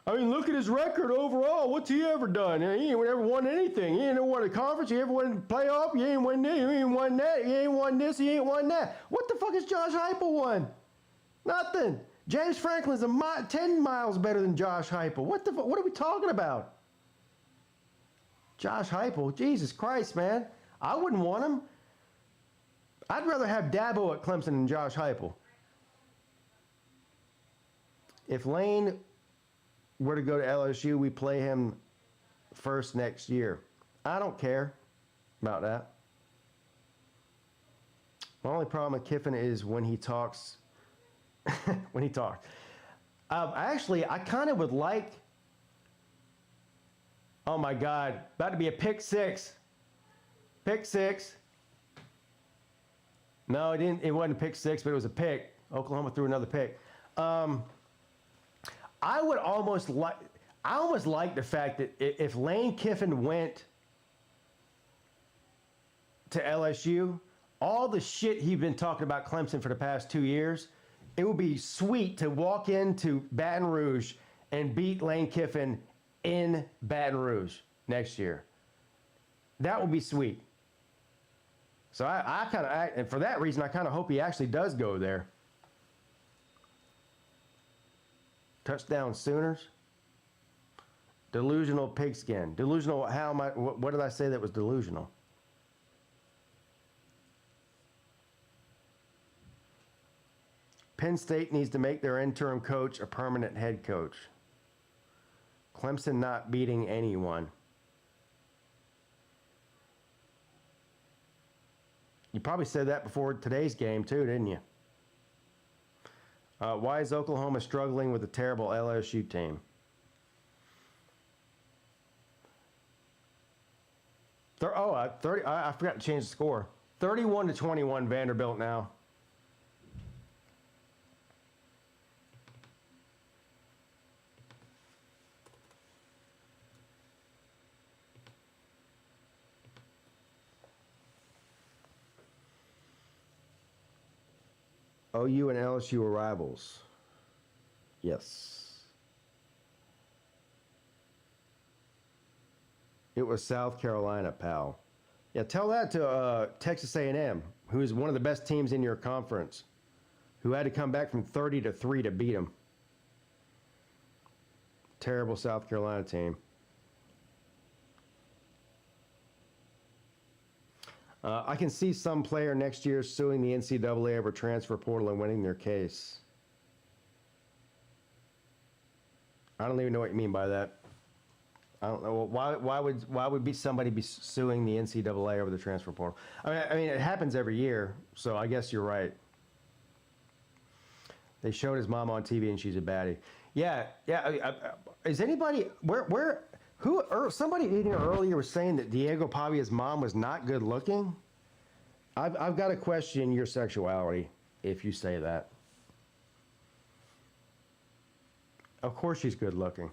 [SPEAKER 1] I mean, look at his record overall. What's he ever done? He ain't ever won anything. He ain't ever won a conference. He ever won a playoff. He ain't won this. He ain't won that. He ain't won this. He ain't won that. What the fuck has Josh Heupel won? Nothing. James Franklin's 10 miles better than Josh Heupel. What are we talking about? Josh Heupel, Jesus Christ, man. I wouldn't want him. I'd rather have Dabo at Clemson than Josh Heupel. If Lane were to go to LSU, we play him first next year. I don't care about that. My only problem with Kiffin is when he talks. When he talks. Actually, I kind of would like. Oh my God, about to be a pick six. Pick six. No, it didn't. It wasn't a pick six, but it was a pick. Oklahoma threw another pick. I would almost like. I almost like the fact that if Lane Kiffin went to LSU, all the shit he's been talking about Clemson for the past 2 years, it would be sweet to walk into Baton Rouge and beat Lane Kiffin in Baton Rouge next year. That would be sweet. So I kind of, and for that reason, I kind of hope he actually does go there. Touchdown Sooners. Delusional pigskin. Delusional, how am I, what did I say that was delusional? Penn State needs to make their interim coach a permanent head coach. Clemson not beating anyone. You probably said that before today's game too, didn't you? Why is Oklahoma struggling with a terrible LSU team? I forgot to change the score. 31-21 Vanderbilt now. OU and LSU are rivals. Yes. It was South Carolina, pal. Yeah, tell that to Texas A&M, who is one of the best teams in your conference, who had to come back from 30-3 to beat them. Terrible South Carolina team. I can see some player next year suing the NCAA over transfer portal and winning their case. I don't even know what you mean by that. I don't know. Why would somebody be suing the NCAA over the transfer portal? I mean, it happens every year, so I guess you're right. They showed his mom on TV and she's a baddie. Yeah. Is anybody somebody in here earlier was saying that Diego Pavia's mom was not good looking? I've got to question your sexuality if you say that. Of course she's good looking.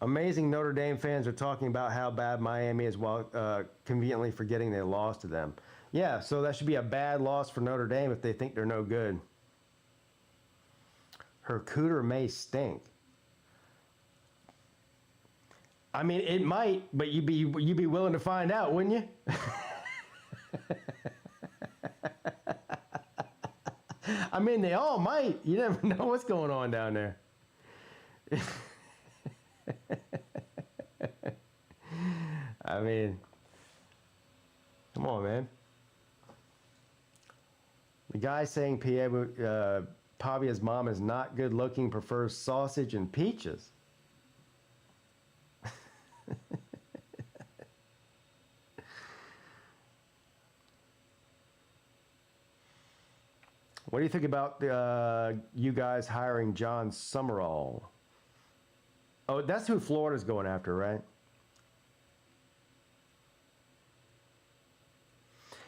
[SPEAKER 1] Amazing Notre Dame fans are talking about how bad Miami is while conveniently forgetting they lost to them. Yeah, so that should be a bad loss for Notre Dame if they think they're no good. Her cooter may stink. I mean, it might, but you'd be willing to find out, wouldn't you? I mean, they all might. You never know what's going on down there. I mean, come on, man. The guy saying Pavia's mom is not good looking, prefers sausage and peaches. What do you think about you guys hiring John Summerall? Oh, that's who Florida's going after, right?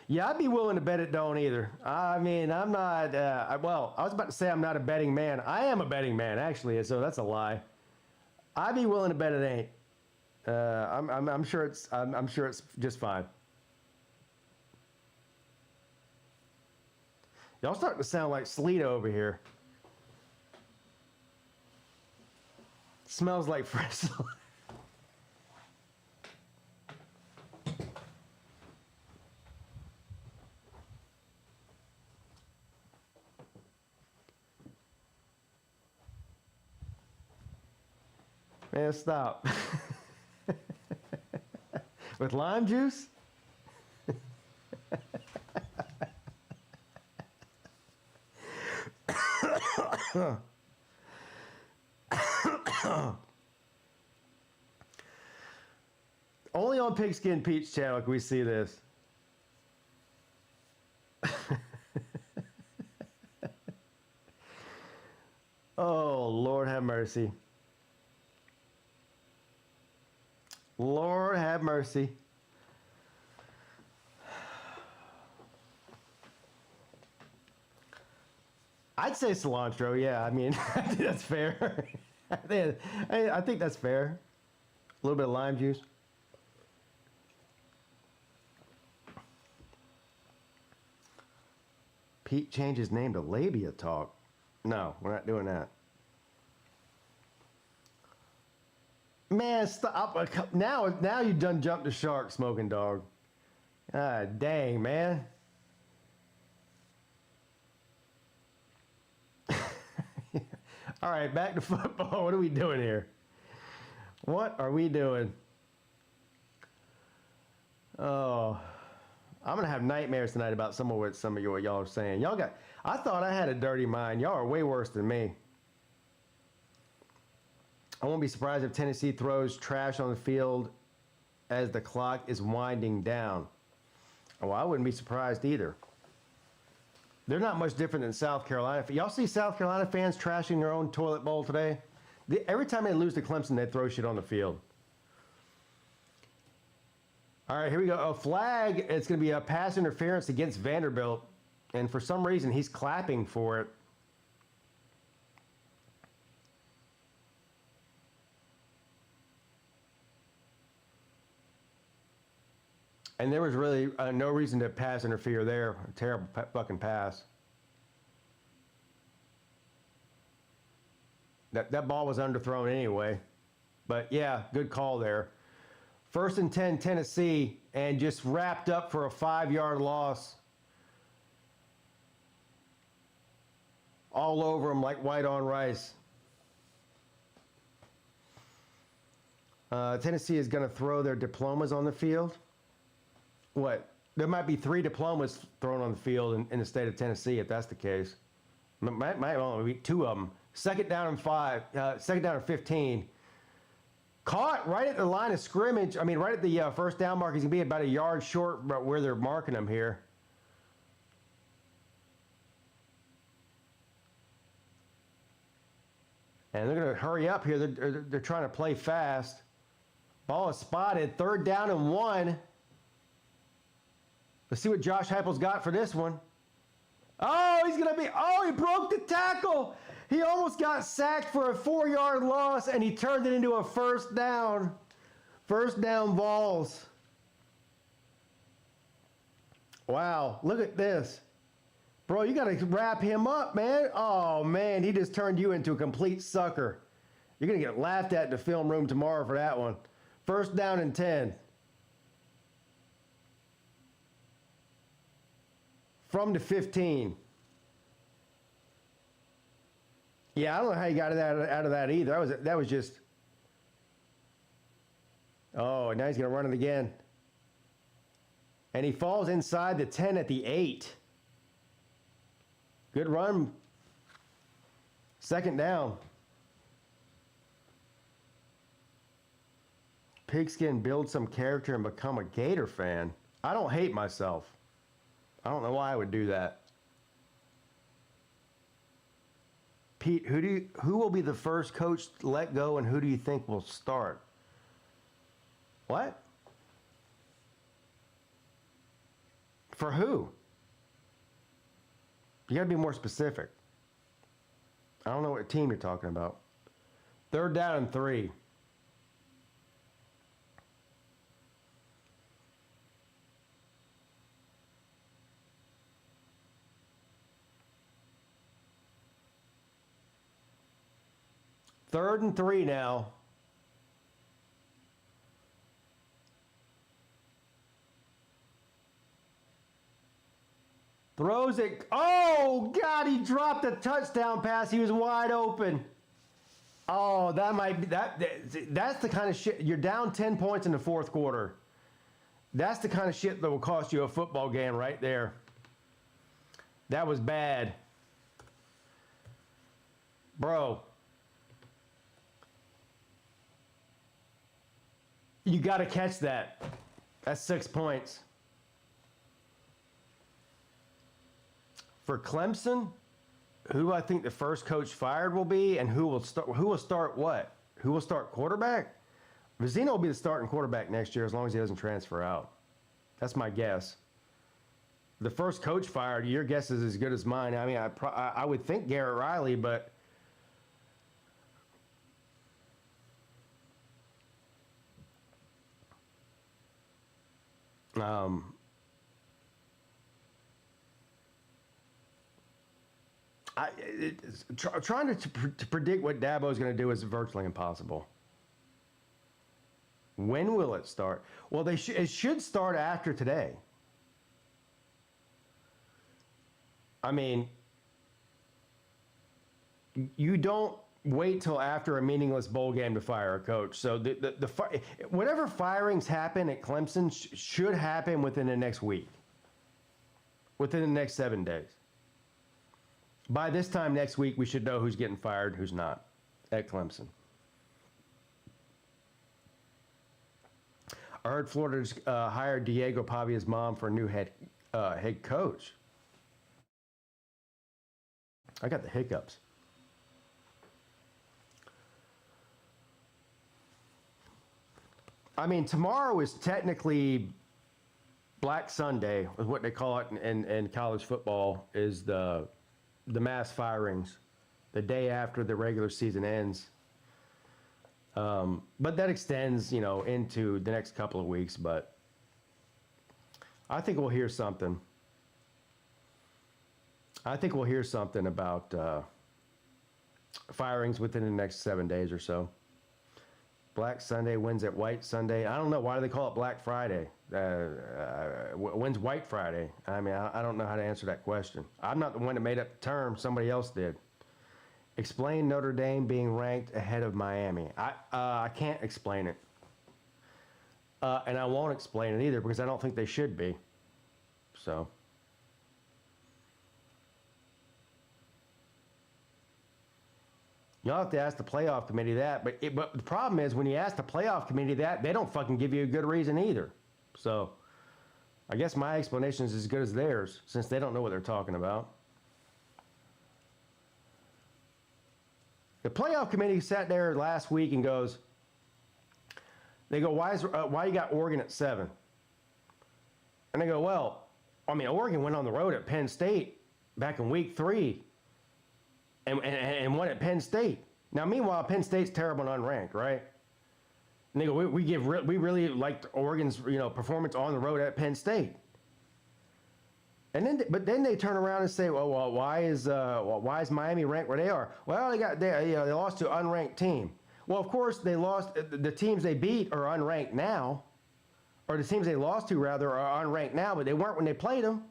[SPEAKER 1] Yeah, I'd be willing to bet it don't either. I mean, I'm not, well, I was about to say I'm not a betting man. I am a betting man, actually, so that's a lie. I'd be willing to bet it ain't. I'm sure it's just fine. Y'all starting to sound like Sleeta over here. Smells like fresh. Man, stop. With lime juice? Only on Pigskin Pete's channel can we see this. Oh, Lord have mercy. Lord have mercy. I'd say cilantro, yeah. I mean, I think that's fair. I think that's fair. A little bit of lime juice. Pete changed his name to Labia Talk. No, we're not doing that. Man, stop. Now you done jumped the shark, Smoking Dog. Ah, dang, man. All right, back to football. What are we doing here? What are we doing? Oh, I'm gonna have nightmares tonight about some of what y'all are saying. I thought I had a dirty mind. Y'all are way worse than me. I won't be surprised if Tennessee throws trash on the field as the clock is winding down. Oh, I wouldn't be surprised either. They're not much different than South Carolina. Y'all see South Carolina fans trashing their own toilet bowl today? Every time they lose to Clemson, they throw shit on the field. All right, here we go. A flag. It's going to be a pass interference against Vanderbilt. And for some reason, he's clapping for it. And there was really no reason to pass interfere there. A terrible fucking pass. That ball was underthrown anyway. But yeah, good call there. 1st and 10, Tennessee, and just wrapped up for a 5-yard loss. All over them like white on rice. Tennessee is going to throw their diplomas on the field. What? There might be 3 diplomas thrown on the field in the state of Tennessee if that's the case. Might only be 2 of them. 2nd down and 5. 2nd down and 15. Caught right at the line of scrimmage. I mean, right at the 1st down mark. He's going to be about a yard short where they're marking him here. And they're going to hurry up here. They're trying to play fast. Ball is spotted. 3rd down and 1. Let's see what Josh Heupel's got for this one. Oh, he broke the tackle. He almost got sacked for a 4-yard loss, and he turned it into a 1st down. 1st down balls. Wow, look at this. Bro, you got to wrap him up, man. Oh, man, he just turned you into a complete sucker. You're going to get laughed at in the film room tomorrow for that one. 1st down and 10. From the 15. Yeah, I don't know how you got out of that either. That was just. Oh, now he's going to run it again. And he falls inside the 10 at the 8. Good run. 2nd down. Pigskin build some character and become a Gator fan. I don't hate myself. I don't know why I would do that. Pete, who will be the first coach to let go, and who do you think will start? What? For who? You got to be more specific. I don't know what team you're talking about. 3rd down and 3. Third and 3 now. Throws it. Oh, God, he dropped a touchdown pass. He was wide open. Oh, that might be that's the kind of shit. You're down 10 points in the 4th quarter. That's the kind of shit that will cost you a football game right there. That was bad. Bro. You got to catch that. That's 6 points. For Clemson, who I think the first coach fired will be, and who will start what? Who will start quarterback? Vizino will be the starting quarterback next year as long as he doesn't transfer out. That's my guess. The first coach fired, your guess is as good as mine. I mean, I would think Garrett Riley, but trying to predict what Dabo is going to do is virtually impossible. When will it start? Well, it should start after today. I mean, you don't wait till after a meaningless bowl game to fire a coach. So whatever firings happen at Clemson should happen within the next week, within the next 7 days. By this time next week, we should know who's getting fired, who's not at Clemson. I heard Florida just hired Diego Pavia's mom for a new head coach. I got the hiccups. I mean, tomorrow is technically Black Sunday, is what they call it in college football, is the mass firings, the day after the regular season ends. But that extends, into the next couple of weeks. But I think we'll hear something. I think we'll hear something about firings within the next 7 days or so. Black Sunday, when's it White Sunday? I don't know. Why do they call it Black Friday? When's White Friday? I mean, I don't know how to answer that question. I'm not the one that made up the term. Somebody else did. Explain Notre Dame being ranked ahead of Miami. I can't explain it. And I won't explain it either because I don't think they should be. So. You'll have to ask the playoff committee that. But the problem is when you ask the playoff committee that, they don't fucking give you a good reason either. So I guess my explanation is as good as theirs since they don't know what they're talking about. The playoff committee sat there last week and goes, they go, why you got Oregon at 7? And they go, well, I mean, Oregon went on the road at Penn State back in week 3 and won at Penn State. Now, meanwhile, Penn State's terrible and unranked, right? And they go, we really liked Oregon's performance on the road at Penn State. And then they turn around and say, well, why is Miami ranked where they are? Well, they lost to an unranked team. Well, of course they lost. The teams they beat are unranked now, or the teams they lost to rather are unranked now, but they weren't when they played them.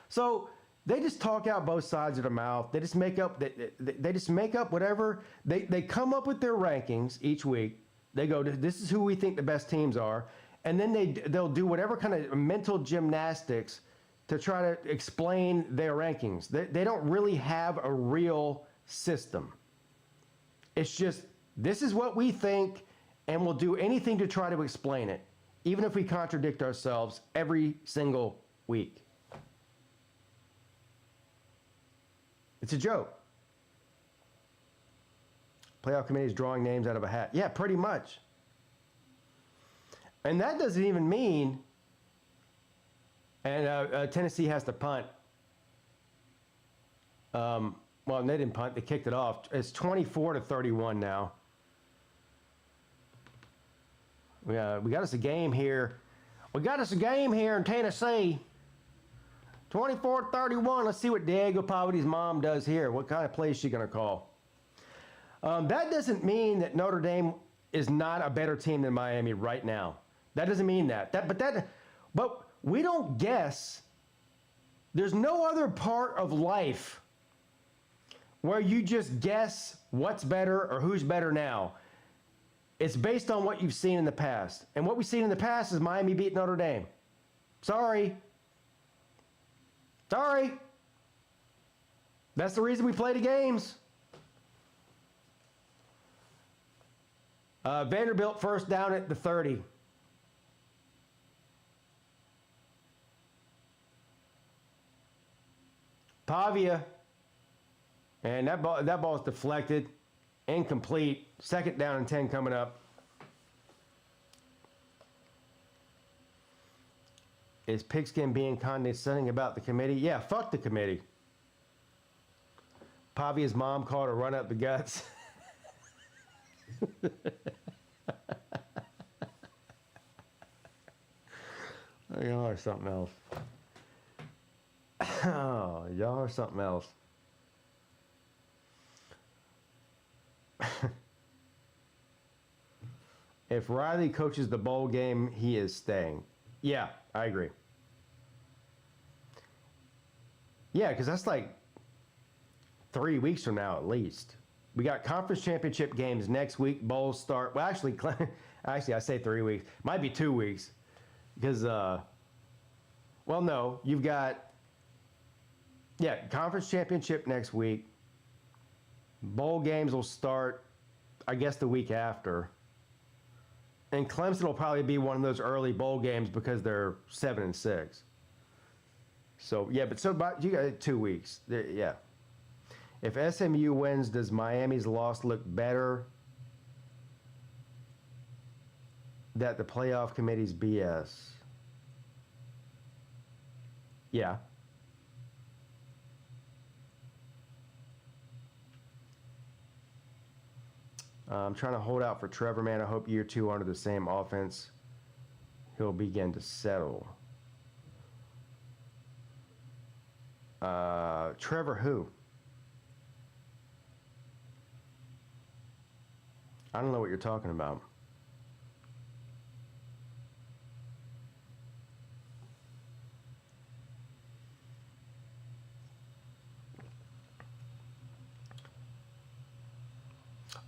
[SPEAKER 1] So they just talk out both sides of their mouth. They just make up whatever they come up with their rankings each week. They go, this is who we think the best teams are, and then they'll do whatever kind of mental gymnastics to try to explain their rankings. They don't really have a real system. It's just, this is what we think, and we'll do anything to try to explain it, even if we contradict ourselves every single week. It's a joke. Playoff committee is drawing names out of a hat. Yeah, pretty much. And that doesn't even mean, and Tennessee has to punt. Well, they didn't punt. They kicked it off. It's 24-31 now. We got us a game here. We got us a game here in Tennessee. 24-31. Let's see what Diego Pavia's mom does here. What kind of play is she going to call? That doesn't mean that Notre Dame is not a better team than Miami right now. That doesn't mean that. But we don't guess. There's no other part of life where you just guess what's better or who's better now. It's based on what you've seen in the past. And what we've seen in the past is Miami beat Notre Dame. Sorry. That's the reason we play the games. Vanderbilt first down at the 30. Pavia. And that ball is deflected. Incomplete. Second down and 10 coming up. Is Pigskin being condescending about the committee? Yeah, fuck the committee. Pavia's mom called a run up the guts. Y'all are something else. Oh, y'all are something else. If Riley coaches the bowl game, he is staying. Yeah, I agree. Yeah, because that's like 3 weeks from now at least. We got conference championship games next week. Bowls start. Well, actually, I say 3 weeks. Might be 2 weeks. Because, well, no. You've got, yeah, conference championship next week. Bowl games will start, I guess, the week after. And Clemson will probably be one of those early bowl games because they're 7-6. So, yeah, but so about, you got 2 weeks. Yeah. If SMU wins, does Miami's loss look better? That the playoff committee's BS. Yeah. I'm trying to hold out for Trevor, man. I hope year 2 under the same offense, he'll begin to settle. Trevor who? I don't know what you're talking about.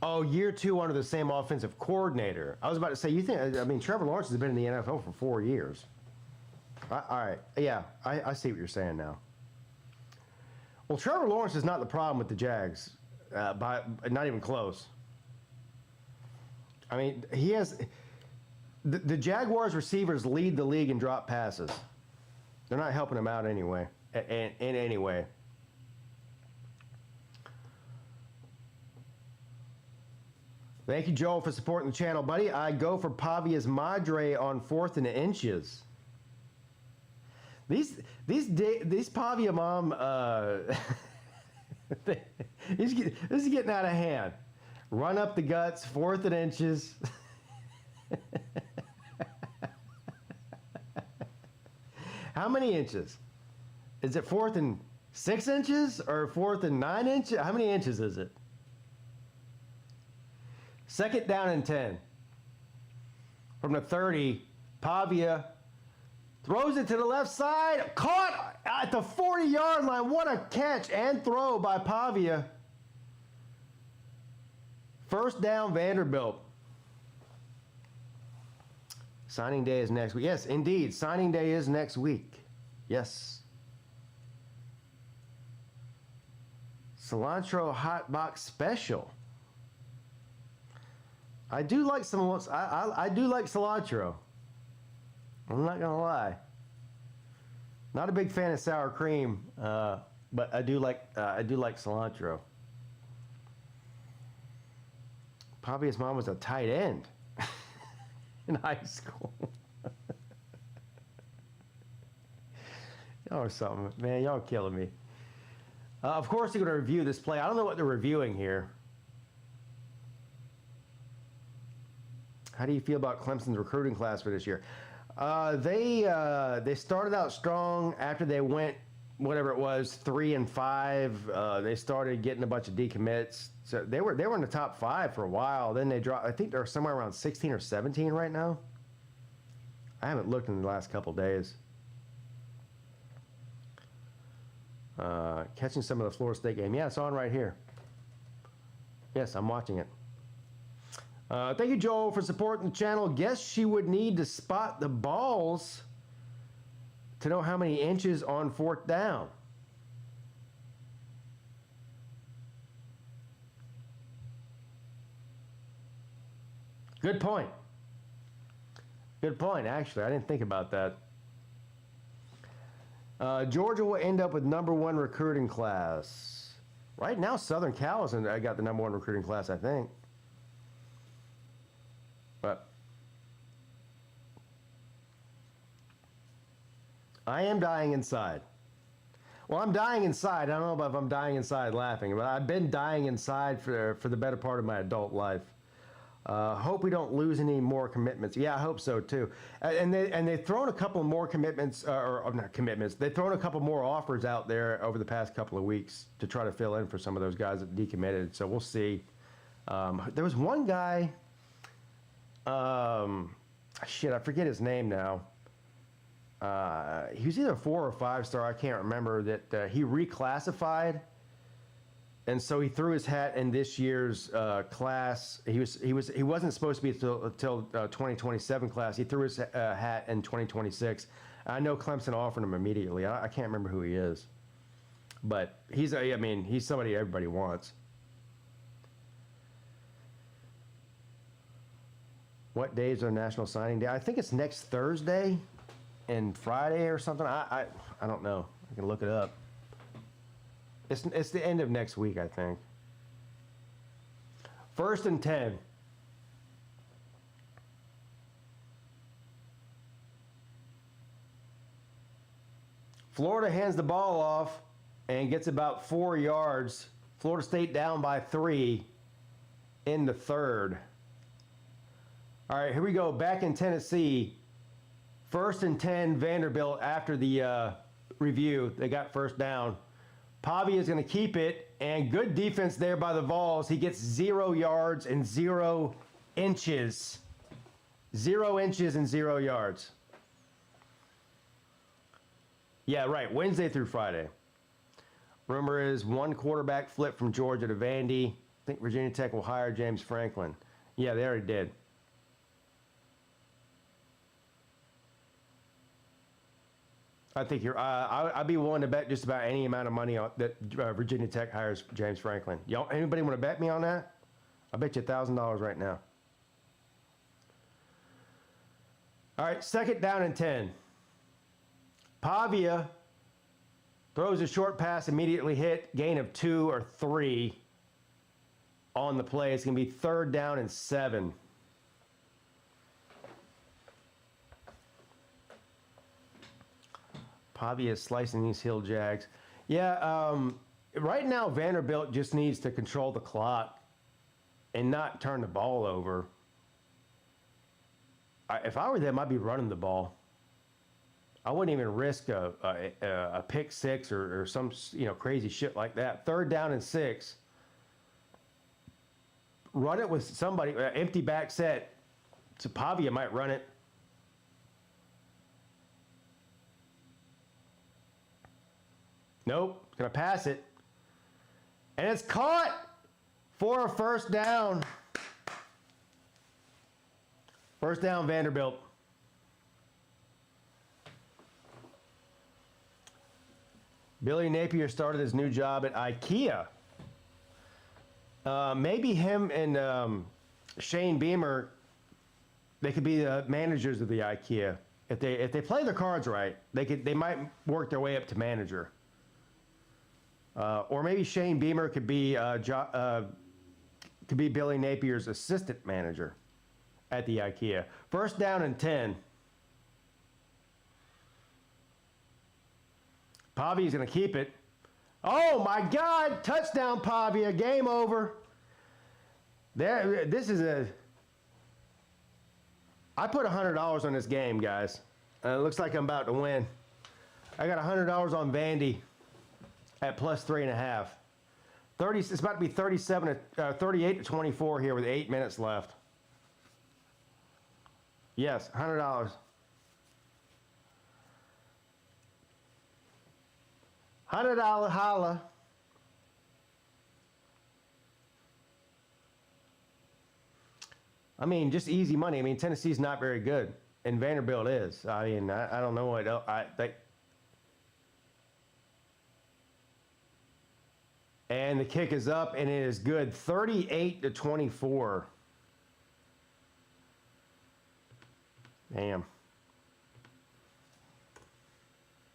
[SPEAKER 1] Oh, year 2 under the same offensive coordinator. I was about to say, you think, I mean, Trevor Lawrence has been in the NFL for 4 years. All right. Yeah, I see what you're saying now. Well, Trevor Lawrence is not the problem with the Jags. Not even close. I mean, he has... The Jaguars receivers lead the league in drop passes. They're not helping him out anyway, in any way. Thank you, Joel, for supporting the channel, buddy. I go for Pavia's Madre on 4th and inches. These Pavia mom, this is getting out of hand. Run up the guts, 4th and inches. How many inches? Is it 4th and 6 inches or 4th and 9 inches? How many inches is it? Second down and 10. From the 30, Pavia throws it to the left side. Caught at the 40-yard line. What a catch and throw by Pavia. First down, Vanderbilt. Signing day is next week. Yes, indeed. Signing day is next week. Yes. Cilantro hot box special. I do like some. I do like cilantro. I'm not gonna lie. Not a big fan of sour cream, but I do like cilantro. Pavia's mom was a tight end in high school. Y'all are something, man. Y'all are killing me. Of course, they're gonna review this play. I don't know what they're reviewing here. How do you feel about Clemson's recruiting class for this year? They started out strong after they went, whatever it was, 3-5. They started getting a bunch of decommits. So they were in the top 5 for a while. Then they dropped. I think they're somewhere around 16 or 17 right now. I haven't looked in the last couple days. Catching some of the Florida State game. Yeah, it's on right here. Yes, I'm watching it. Thank you, Joel, for supporting the channel. Guess she would need to spot the balls to know how many inches on 4th down. Good point. Good point, actually. I didn't think about that. Georgia will end up with #1 recruiting class. Right now, Southern Cal has got the #1 recruiting class, I think. But I am dying inside. Well, I'm dying inside. I don't know if I'm dying inside laughing, but I've been dying inside for the better part of my adult life. Hope we don't lose any more commitments. Yeah, I hope so too. And they've thrown a couple more commitments, or not commitments. They've thrown a couple more offers out there over the past couple of weeks to try to fill in for some of those guys that decommitted. So we'll see. There was one guy. Shit, I forget his name now. He was either a 4 or 5 star. I can't remember that. He reclassified. And so he threw his hat in this year's class. He wasn't supposed to be until 2027 class. He threw his hat in 2026. I know Clemson offered him immediately. I can't remember who he is, but he's somebody everybody wants. What days are National Signing Day? I think it's next Thursday and Friday or something. I don't know. I can look it up. It's the end of next week, I think. 1st and 10. Florida hands the ball off and gets about 4 yards. Florida State down by 3 in the 3rd. All right, here we go. Back in Tennessee. 1st and 10, Vanderbilt after the review. They got first down. Pavia is going to keep it, and good defense there by the Vols. He gets 0 yards and 0 inches. 0 inches and 0 yards. Yeah, right. Wednesday through Friday. Rumor is 1 quarterback flip from Georgia to Vandy. I think Virginia Tech will hire James Franklin. Yeah, they already did. I think you're. I'd be willing to bet just about any amount of money on that Virginia Tech hires James Franklin. Y'all, anybody want to bet me on that? I bet you $1,000 right now. All right, 2nd down and 10. Pavia throws a short pass, immediately hit, gain of 2 or 3 on the play. It's going to be 3rd down and 7. Pavia is slicing these Hill Jags. Yeah, right now Vanderbilt just needs to control the clock and not turn the ball over. If I were them, I'd be running the ball. I wouldn't even risk a pick 6 or some crazy shit like that. 3rd down and 6. Run it with somebody. Empty back set. So Pavia might run it. Nope, gonna pass it. And it's caught for a 1st down. 1st down, Vanderbilt. Billy Napier started his new job at IKEA. Maybe him and Shane Beamer, they could be the managers of the IKEA. If they play their cards right, they might work their way up to manager. Or maybe Shane Beamer could be Billy Napier's assistant manager at the IKEA. 1st down and 10. Pavia's going to keep it. Oh my God! Touchdown, Pavia. Game over. This is I put $100 on this game, guys. It looks like I'm about to win. I got $100 on Vandy at plus 3.5. It's about to be 38 to 24 here with 8 minutes left. Yes, $100. $100 holla. I mean, just easy money. I mean, Tennessee's not very good, and Vanderbilt is. I mean, I don't know what else. And the kick is up, and it is good. 38 to 24. Damn.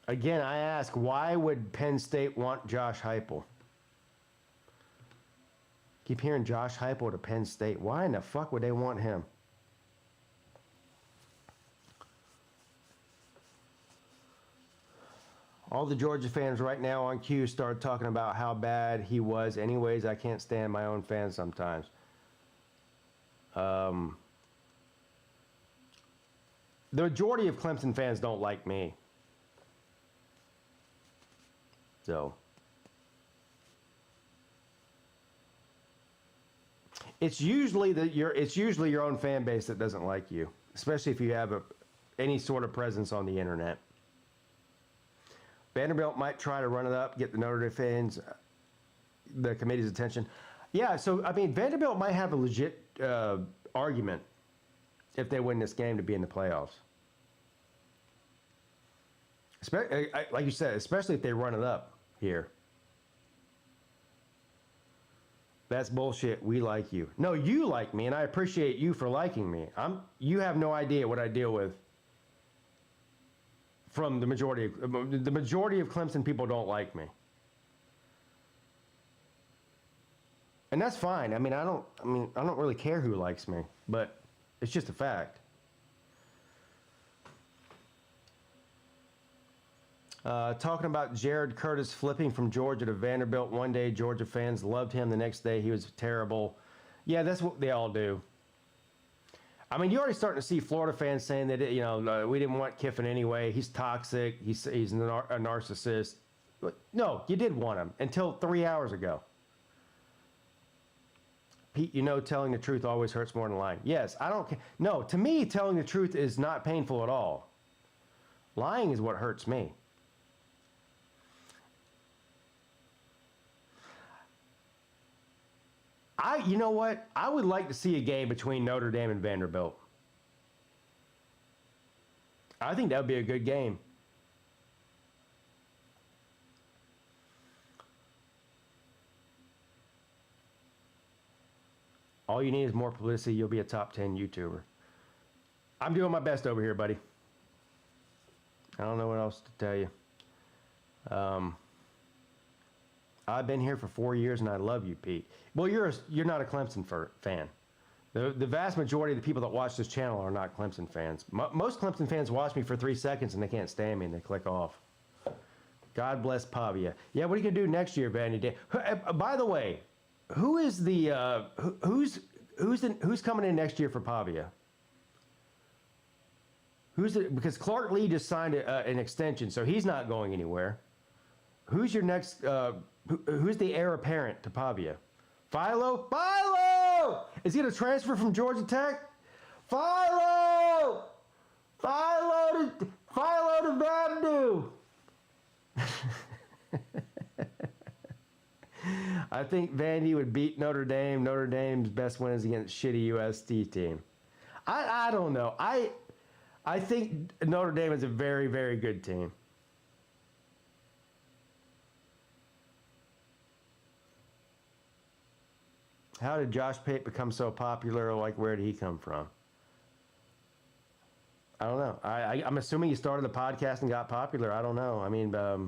[SPEAKER 1] Again, I ask, why would Penn State want Josh Heupel? Keep hearing Josh Heupel to Penn State. Why in the fuck would they want him? All the Georgia fans right now on Q start talking about how bad he was. Anyways, I can't stand my own fans sometimes. The majority of Clemson fans don't like me. So it's usually your own fan base that doesn't like you, especially if you have any sort of presence on the internet. Vanderbilt might try to run it up, get the Notre Dame fans, the committee's attention. Yeah, so I mean, Vanderbilt might have a legit argument if they win this game to be in the playoffs. Like you said, especially if they run it up here. That's bullshit. We like you. No, you like me, and I appreciate you for liking me. You have no idea what I deal with. From the majority of Clemson people don't like me, and that's fine. I don't really care who likes me, but it's just a fact. Talking about Jared Curtis flipping from Georgia to Vanderbilt. One day Georgia fans loved him. The next day he was terrible. Yeah, that's what they all do. I mean, you're already starting to see Florida fans saying that, we didn't want Kiffin anyway. He's toxic. He's a narcissist. No, you did want him until 3 hours ago. Pete, telling the truth always hurts more than lying. Yes, I don't care. No, to me, telling the truth is not painful at all. Lying is what hurts me. You know what? I would like to see a game between Notre Dame and Vanderbilt. I think that would be a good game. All you need is more publicity. You'll be a top 10 YouTuber. I'm doing my best over here, buddy. I don't know what else to tell you. I've been here for 4 years, and I love you, Pete. Well, you're not a Clemson fan. The vast majority of the people that watch this channel are not Clemson fans. Most Clemson fans watch me for 3 seconds, and they can't stand me, and they click off. God bless Pavia. Yeah, what are you gonna do next year, Vandy? By the way, who's coming in next year for Pavia? Because Clark Lee just signed an extension, so he's not going anywhere. Who's your next? Who's the heir apparent to Pavia? Philo? Philo! Is he going to transfer from Georgia Tech? Philo! Philo to Vandu! I think Vandy would beat Notre Dame. Notre Dame's best win is against shitty USD team. I don't know. I think Notre Dame is a very, very good team. How did Josh Pate become so popular? Like, where did he come from? I don't know. I'm assuming he started the podcast and got popular. I don't know. I mean, I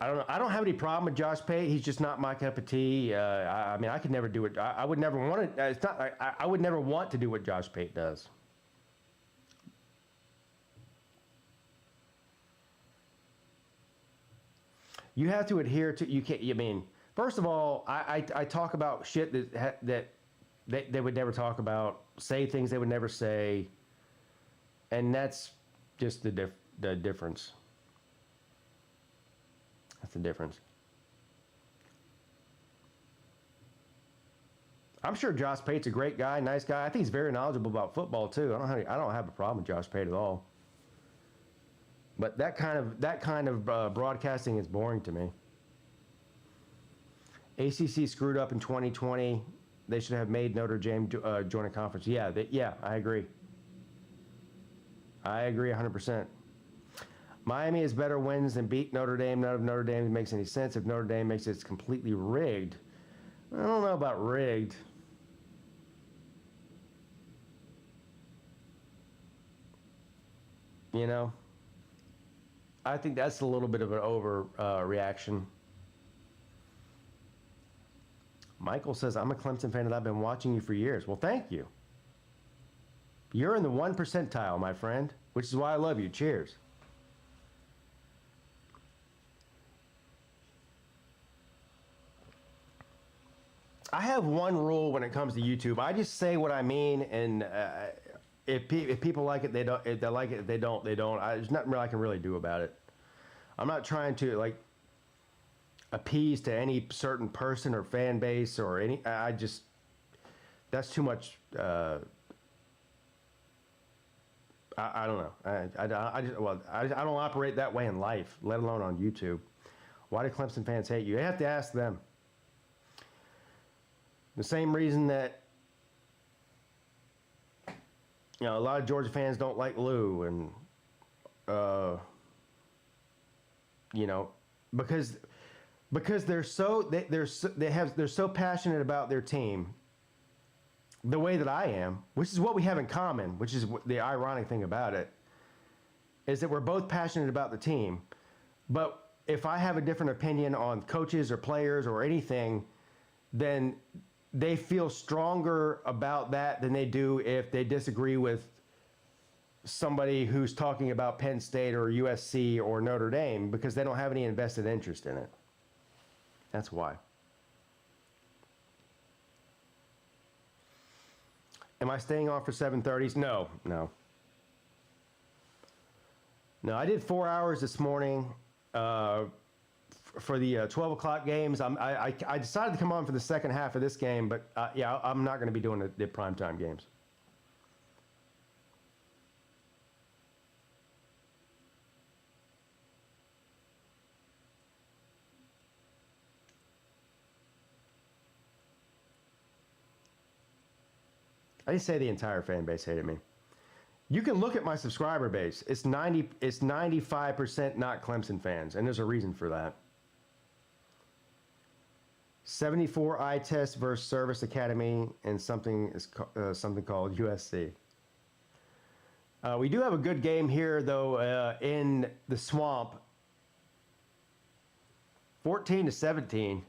[SPEAKER 1] don't know. I don't have any problem with Josh Pate. He's just not my cup of tea. I mean, I could never do it. I would never want it. It's not. I would never want to do what Josh Pate does. You have to adhere to. You can't. I mean, first of all, I talk about shit that they would never talk about. Say things they would never say, and that's just the difference. That's the difference. I'm sure Josh Pate's a great guy, nice guy. I think he's very knowledgeable about football too. I don't have a problem with Josh Pate at all. But that kind of broadcasting is boring to me. ACC screwed up in 2020. They should have made Notre Dame join a conference. Yeah, I agree. I agree 100%. Miami has better wins than beat Notre Dame. None of Notre Dame makes any sense. If Notre Dame makes it, it's completely rigged. I don't know about rigged. You know, I think that's a little bit of an over reaction. Michael says, I'm a Clemson fan and I've been watching you for years. Well, thank you. You're in the 1 percentile, my friend, which is why I love you. Cheers. I have one rule when it comes to YouTube. I just say what I mean, and if people like it, they don't. If they like it, if they don't, they don't. There's nothing I can really do about it. I'm not trying to like appease to any certain person or fan base or any. I just that's too much. I don't know. I don't operate that way in life, let alone on YouTube. Why do Clemson fans hate you? You have to ask them. The same reason that, you know, a lot of Georgia fans don't like Lou, and you know, because they're so passionate about their team, the way that I am, which is what we have in common, which is the ironic thing about it, is that we're both passionate about the team, but if I have a different opinion on coaches or players or anything, then they feel stronger about that than they do if they disagree with somebody who's talking about Penn State or USC or Notre Dame, because they don't have any invested interest in it. That's why. Am I staying on for 7:30s? No. I did 4 hours this morning for the 12 o'clock games. I decided to come on for the second half of this game, but yeah, I'm not going to be doing the primetime games. I didn't say the entire fan base hated me. You can look at my subscriber base. It's 95% not Clemson fans, and there's a reason for that. 74 eye test versus Service Academy, and something called USC. We do have a good game here, though, in the Swamp. 14-17.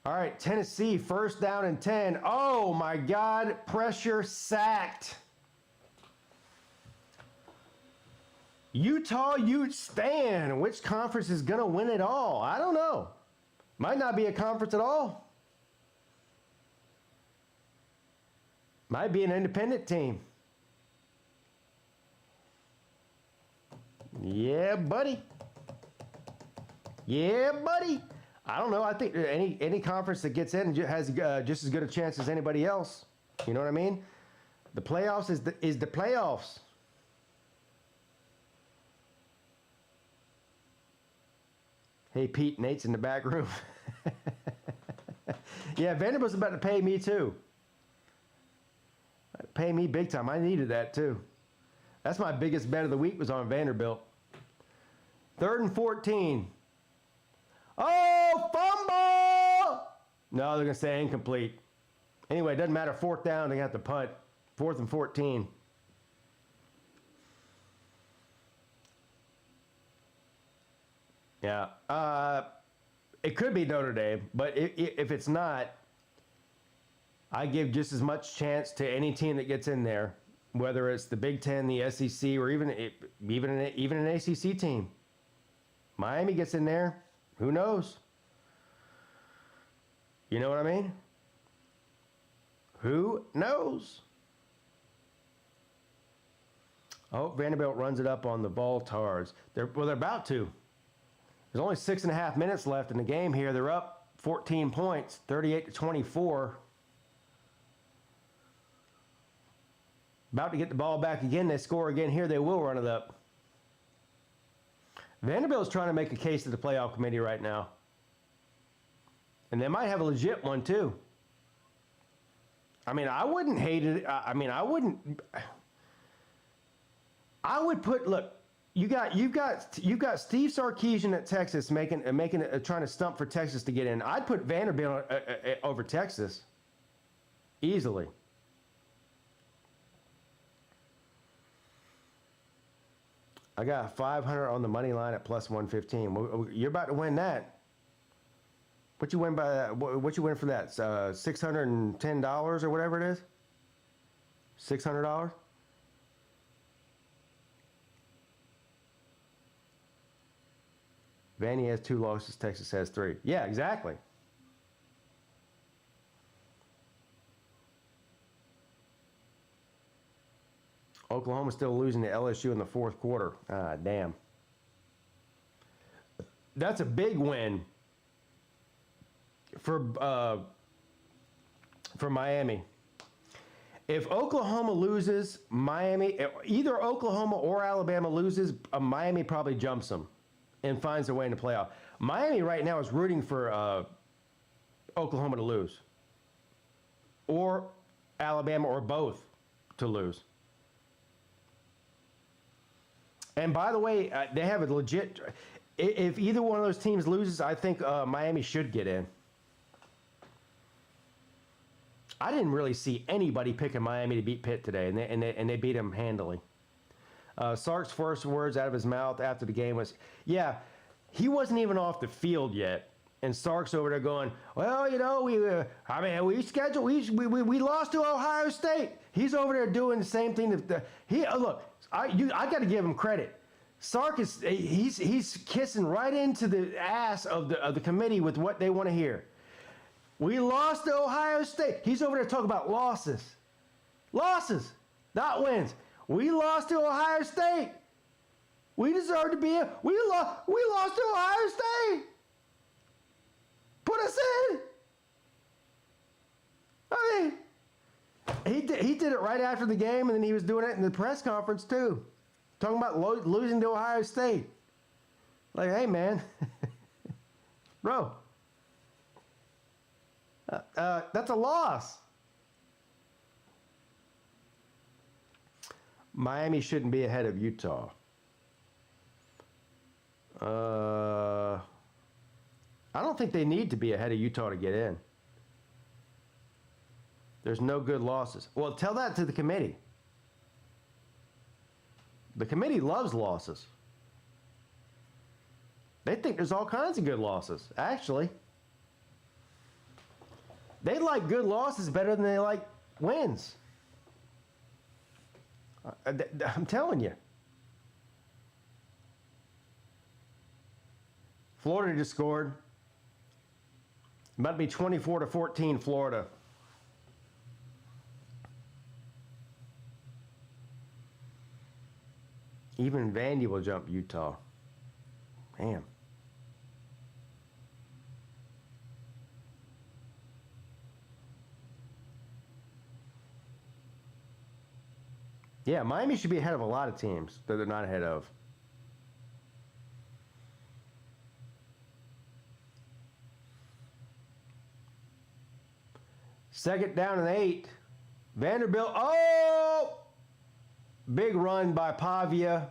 [SPEAKER 1] All right, Tennessee, first down and 10. Oh, my God, pressure sacked. Utah Ute Stan. Which conference is going to win it all? I don't know. Might not be a conference at all. Might be an independent team. Yeah, buddy. Yeah, buddy. I don't know. I think any conference that gets in has just as good a chance as anybody else. You know what I mean? The playoffs is the playoffs. Hey, Pete, Nate's in the back room. Yeah, Vanderbilt's about to pay me too. Pay me big time. I needed that too. That's my biggest bet of the week, was on Vanderbilt. 3rd and 14. Oh, fumble! No, they're going to say incomplete. Anyway, it doesn't matter. 4th down, they got the punt. 4th and 14. Yeah. It could be Notre Dame, but if it's not, I give just as much chance to any team that gets in there, whether it's the Big Ten, the SEC, or even an ACC team. Miami gets in there. Who knows? You know what I mean? Who knows? Oh, Vanderbilt runs it up on the Voltars. They're about to. There's only 6.5 minutes left in the game here. They're up 14 points, 38-24. About to get the ball back again. They score again here. They will run it up. Vanderbilt's trying to make a case to the playoff committee right now. And they might have a legit one, too. I mean, I wouldn't hate it. I would put, look, you've got Steve Sarkisian at Texas trying to stump for Texas to get in. I'd put Vanderbilt over Texas easily. I got 500 on the money line at plus 115. You're about to win that. What you win by that? What you win for that? $610 or whatever it is. $600. Vandy has 2 losses. Texas has 3. Yeah, exactly. Oklahoma's still losing to LSU in the 4th quarter. Ah, damn. That's a big win for Miami. If Oklahoma loses, either Oklahoma or Alabama loses, Miami probably jumps them and finds their way in the playoff. Miami right now is rooting for Oklahoma to lose, or Alabama, or both to lose. And by the way, they have a legit. If either one of those teams loses, I think Miami should get in. I didn't really see anybody picking Miami to beat Pitt today, and they beat them handily. Sark's first words out of his mouth after the game was, "Yeah, he wasn't even off the field yet." And Sark's over there going, "Well, we lost to Ohio State." He's over there doing the same thing. Look, I got to give him credit. Sark he's kissing right into the ass of the committee with what they want to hear. We lost to Ohio State. He's over there talking about losses, not wins. We lost to Ohio State. We deserve to be. We lost to Ohio State. Put us in. I mean, he did it right after the game, and then he was doing it in the press conference too, talking about losing to Ohio State. Like, hey man, bro, that's a loss. Miami shouldn't be ahead of Utah. I don't think they need to be ahead of Utah to get in. There's no good losses. Well, tell that to the committee. The committee loves losses. They think there's all kinds of good losses, actually. They like good losses better than they like wins. I'm telling you. Florida just scored. About to be 24-14 Florida. Even Vandy will jump Utah. Man. Yeah, Miami should be ahead of a lot of teams that they're not ahead of. Second down and 8. Vanderbilt. Oh! Big run by Pavia.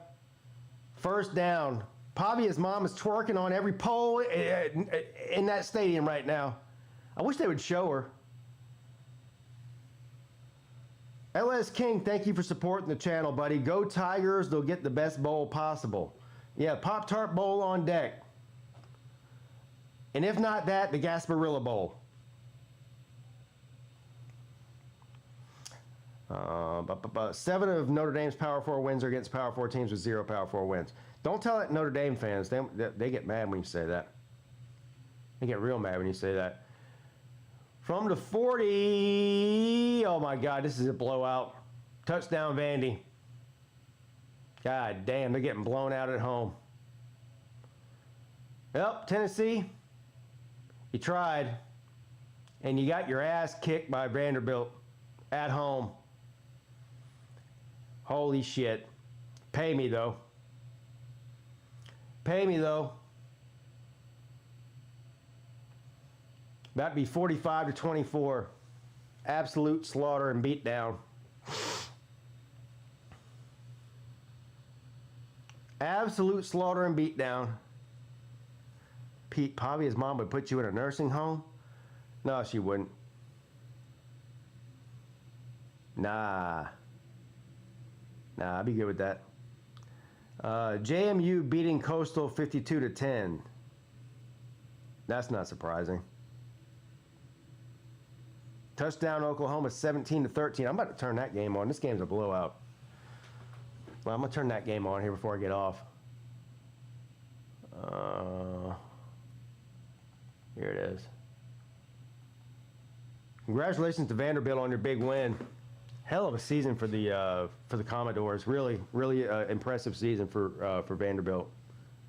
[SPEAKER 1] First down. Pavia's mom is twerking on every pole in that stadium right now. I wish they would show her. LS King, thank you for supporting the channel, buddy. Go Tigers. They'll get the best bowl possible. Yeah, Pop-Tart Bowl on deck. And if not that, the Gasparilla Bowl. 7 of Notre Dame's Power 4 wins are against Power 4 teams with 0 Power 4 wins. Don't tell that Notre Dame fans. They get mad when you say that. They get real mad when you say that. From the 40. Oh, my God. This is a blowout. Touchdown, Vandy. God damn. They're getting blown out at home. Yep, Tennessee. You tried. And you got your ass kicked by Vanderbilt at home. Holy shit. Pay me, though. Pay me, though. That'd be 45-24. Absolute slaughter and beatdown. Absolute slaughter and beatdown. Pete, Pavia's mom would put you in a nursing home? No, she wouldn't. Nah. Nah, I'd be good with that. JMU beating Coastal 52-10. That's not surprising. Touchdown Oklahoma 17-13. I'm about to turn that game on. This game's a blowout. Well, I'm going to turn that game on here before I get off. Here it is. Congratulations to Vanderbilt on your big win. Hell of a season for the Commodores. Really, really impressive season for Vanderbilt.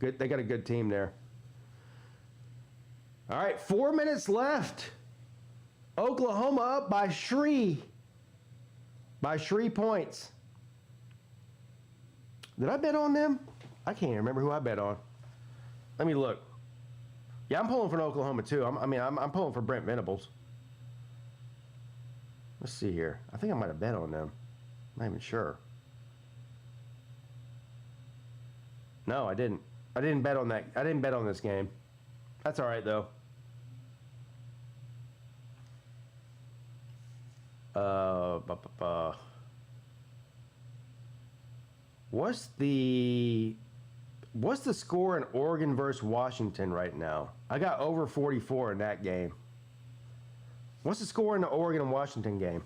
[SPEAKER 1] Good, they got a good team there. All right, 4 minutes left. Oklahoma up by 3 points. Did I bet on them? I can't even remember who I bet on. Let me look. Yeah, I'm pulling for Oklahoma too. I'm pulling for Brent Venables. Let's see here. I think I might have bet on them. I'm not even sure. No, I didn't. I didn't bet on that. I didn't bet on this game. That's all right though. What's the score in Oregon versus Washington right now? I got over 44 in that game. What's the score in the Oregon and Washington game?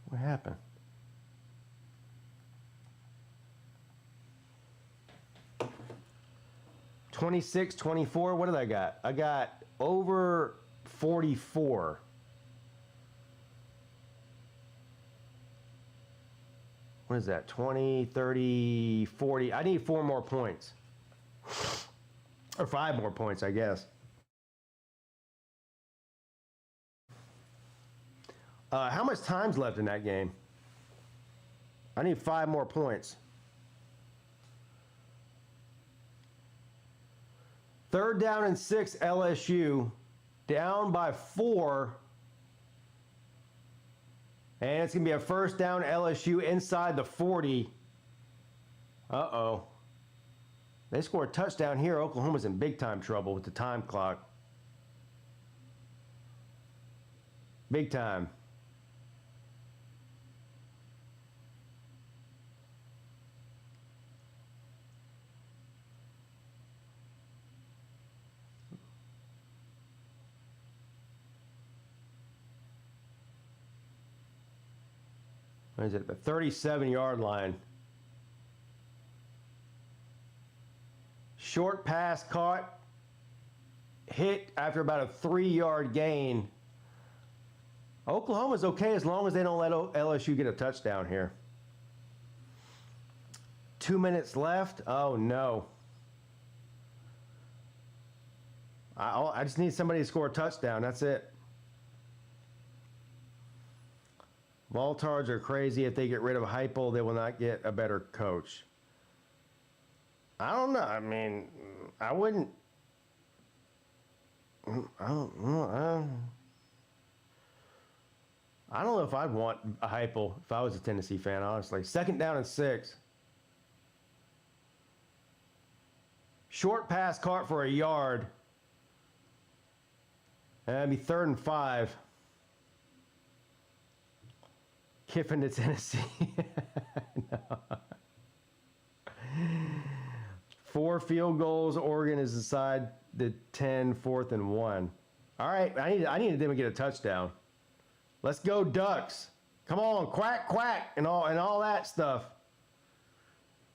[SPEAKER 1] What happened? 26-24. What did I got? I got over 44. What is that? 20, 30, 40. I need 4 more points. Or 5 more points, I guess. How much time's left in that game? I need 5 more points. 3rd down and 6, LSU. Down by 4. And it's going to be a 1st down, LSU inside the 40. Uh-oh. They score a touchdown here. Oklahoma's in big time trouble with the time clock. Big time. What is it? The 37-yard line. Short pass caught. Hit after about a 3-yard gain. Oklahoma's okay as long as they don't let LSU get a touchdown here. 2 minutes left. Oh, no. I just need somebody to score a touchdown. That's it. Voltards are crazy. If they get rid of Heupel, they will not get a better coach. I don't know. I mean, I wouldn't. I don't know. I don't know if I'd want a Heupel if I was a Tennessee fan, honestly. 2nd down and 6. Short pass caught for a yard. That'd be 3rd and 5. Kiffin to Tennessee. No. 4 field goals. Oregon is inside the 10, 4th and 1. All right, I need them to get a touchdown. Let's go Ducks. Come on, quack, quack, and all that stuff.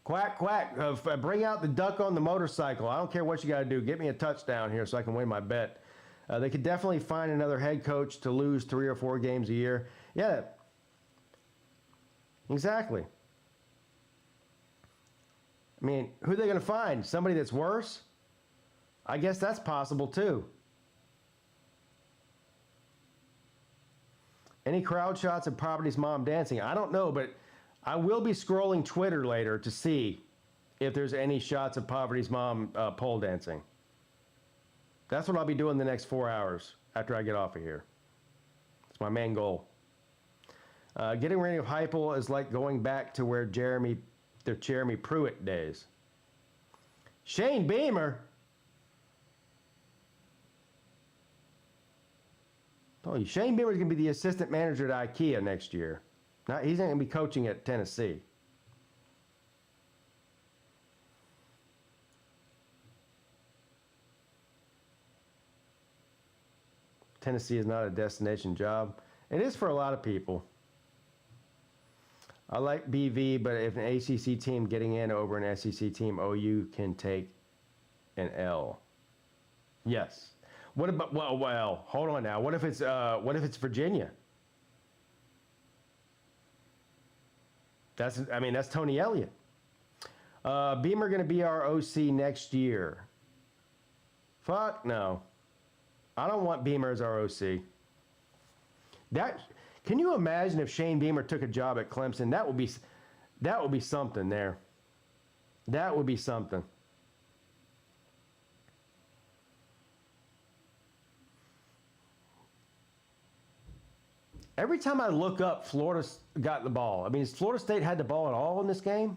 [SPEAKER 1] Quack, quack. Bring out the duck on the motorcycle. I don't care what you got to do. Get me a touchdown here so I can win my bet. They could definitely find another head coach to lose 3 or 4 games a year. Yeah. Exactly. I mean, who are they going to find? Somebody that's worse? I guess that's possible too. Any crowd shots of Property's mom dancing? I don't know, but I will be scrolling Twitter later to see if there's any shots of Poverty's mom pole dancing. That's what I'll be doing the next 4 hours after I get off of here. It's my main goal. Getting rid of Heupel is like going back to where the Jeremy Pruitt days. Shane Beamer. Told you, Shane Beamer is going to be the assistant manager at IKEA next year. He's not going to be coaching at Tennessee. Tennessee is not a destination job. It is for a lot of people. I like BV, but if an ACC team getting in over an SEC team, OU can take an L. Yes. What about well? Hold on now. What if it's Virginia? That's Tony Elliott. Beamer going to be our OC next year. Fuck no. I don't want Beamer as our OC. Can you imagine if Shane Beamer took a job at Clemson? That would be something there. That would be something. Every time I look up, Florida got the ball. I mean, has Florida State had the ball at all in this game?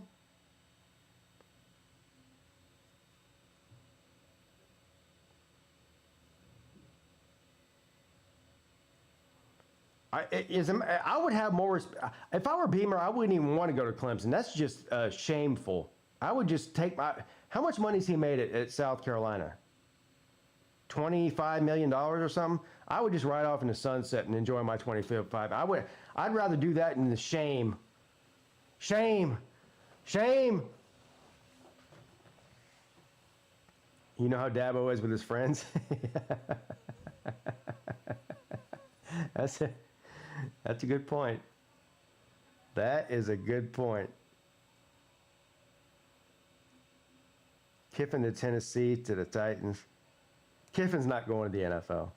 [SPEAKER 1] I would have more respect. If I were Beamer, I wouldn't even want to go to Clemson. That's just shameful. I would just take how much money has he made at South Carolina? $25 million or something? I would just ride off in the sunset and enjoy my 25. I'd rather do that than the shame. Shame. Shame. You know how Dabo is with his friends? That's a good point. That is a good point. Kiffin to Tennessee to the Titans. Kiffin's not going to the NFL.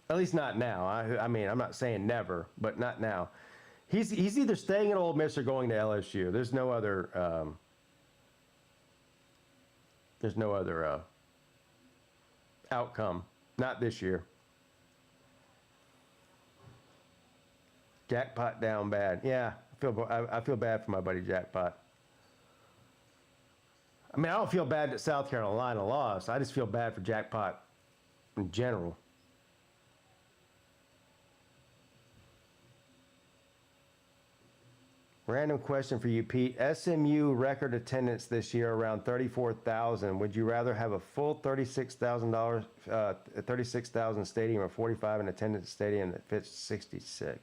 [SPEAKER 1] At least not now. I mean, I'm not saying never, but not now. He's either staying at Ole Miss or going to LSU. There's no other. Outcome. Not this year. Jackpot down bad. Yeah, I feel bad for my buddy Jackpot. I mean, I don't feel bad that South Carolina lost. I just feel bad for Jackpot in general. Random question for you, Pete. SMU record attendance this year around 34,000. Would you rather have a full $36,000 stadium or 45 in attendance stadium that fits 66?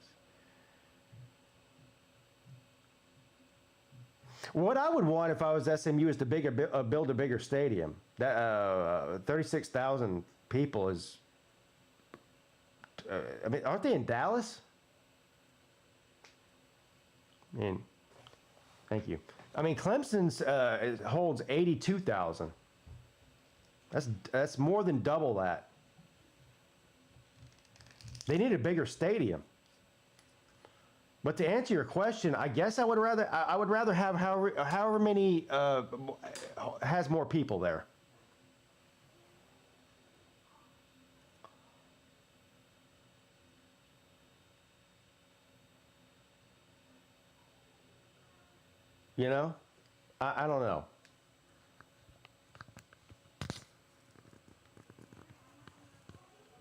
[SPEAKER 1] What I would want if I was SMU is to build a bigger stadium. That 36,000 people is. I mean, aren't they in Dallas? I mean, thank you. I mean, Clemson's holds 82,000. That's more than double that. They need a bigger stadium. But to answer your question, I guess I would rather have however many has more people there. You know, I don't know.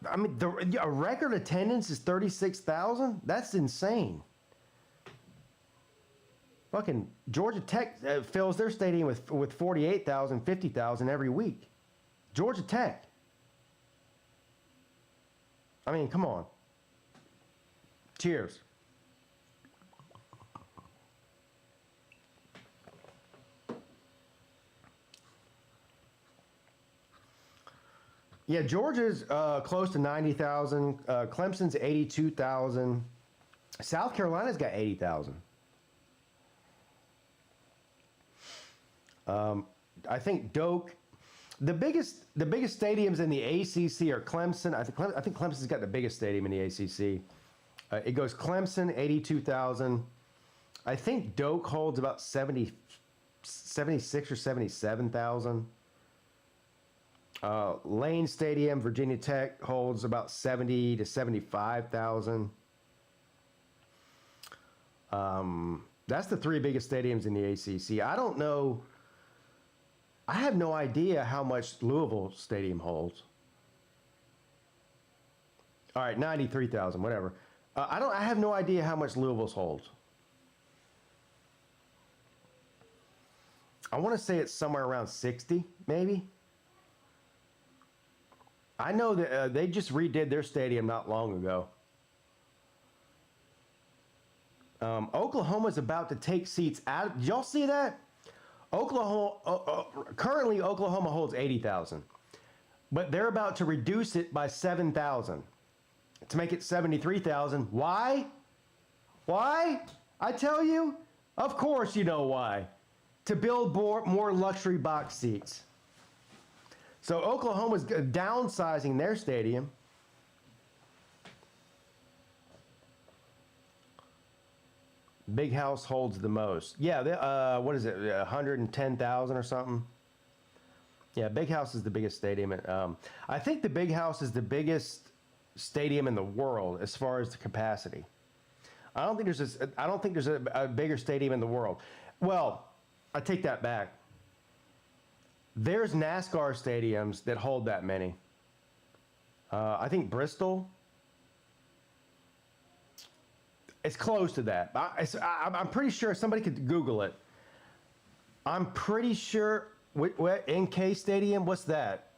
[SPEAKER 1] I mean, a record attendance is 36,000. That's insane. Fucking Georgia Tech fills their stadium with 48,000, 50,000 every week. Georgia Tech. I mean, come on. Cheers. Yeah, Georgia's close to 90,000. Clemson's 82,000. South Carolina's got 80,000. I think Doak, the biggest stadiums in the ACC are Clemson. I think Clemson's got the biggest stadium in the ACC. It goes Clemson, 82,000. I think Doak holds about 76 or 77,000. Lane Stadium, Virginia Tech holds about 70 to 75,000. That's the three biggest stadiums in the ACC. I don't know. I have no idea how much Louisville Stadium holds. All right, 93,000, whatever. I have no idea how much Louisville's holds. I want to say it's somewhere around 60, maybe. I know that they just redid their stadium not long ago. Oklahoma's about to take seats out. Did y'all see that? Currently Oklahoma holds 80,000, but they're about to reduce it by 7,000 to make it 73,000. Why? Why? I tell you, of course you know why. To build more luxury box seats. So Oklahoma's downsizing their stadium. Big House holds the most. Yeah, what is it? 110,000 or something. Yeah, Big House is the biggest stadium. I think the Big House is the biggest stadium in the world as far as the capacity. I don't think there's a bigger stadium in the world. Well, I take that back. There's NASCAR stadiums that hold that many. I think Bristol. It's close to that. I'm pretty sure somebody could Google it. I'm pretty sure. What NK Stadium? What's that?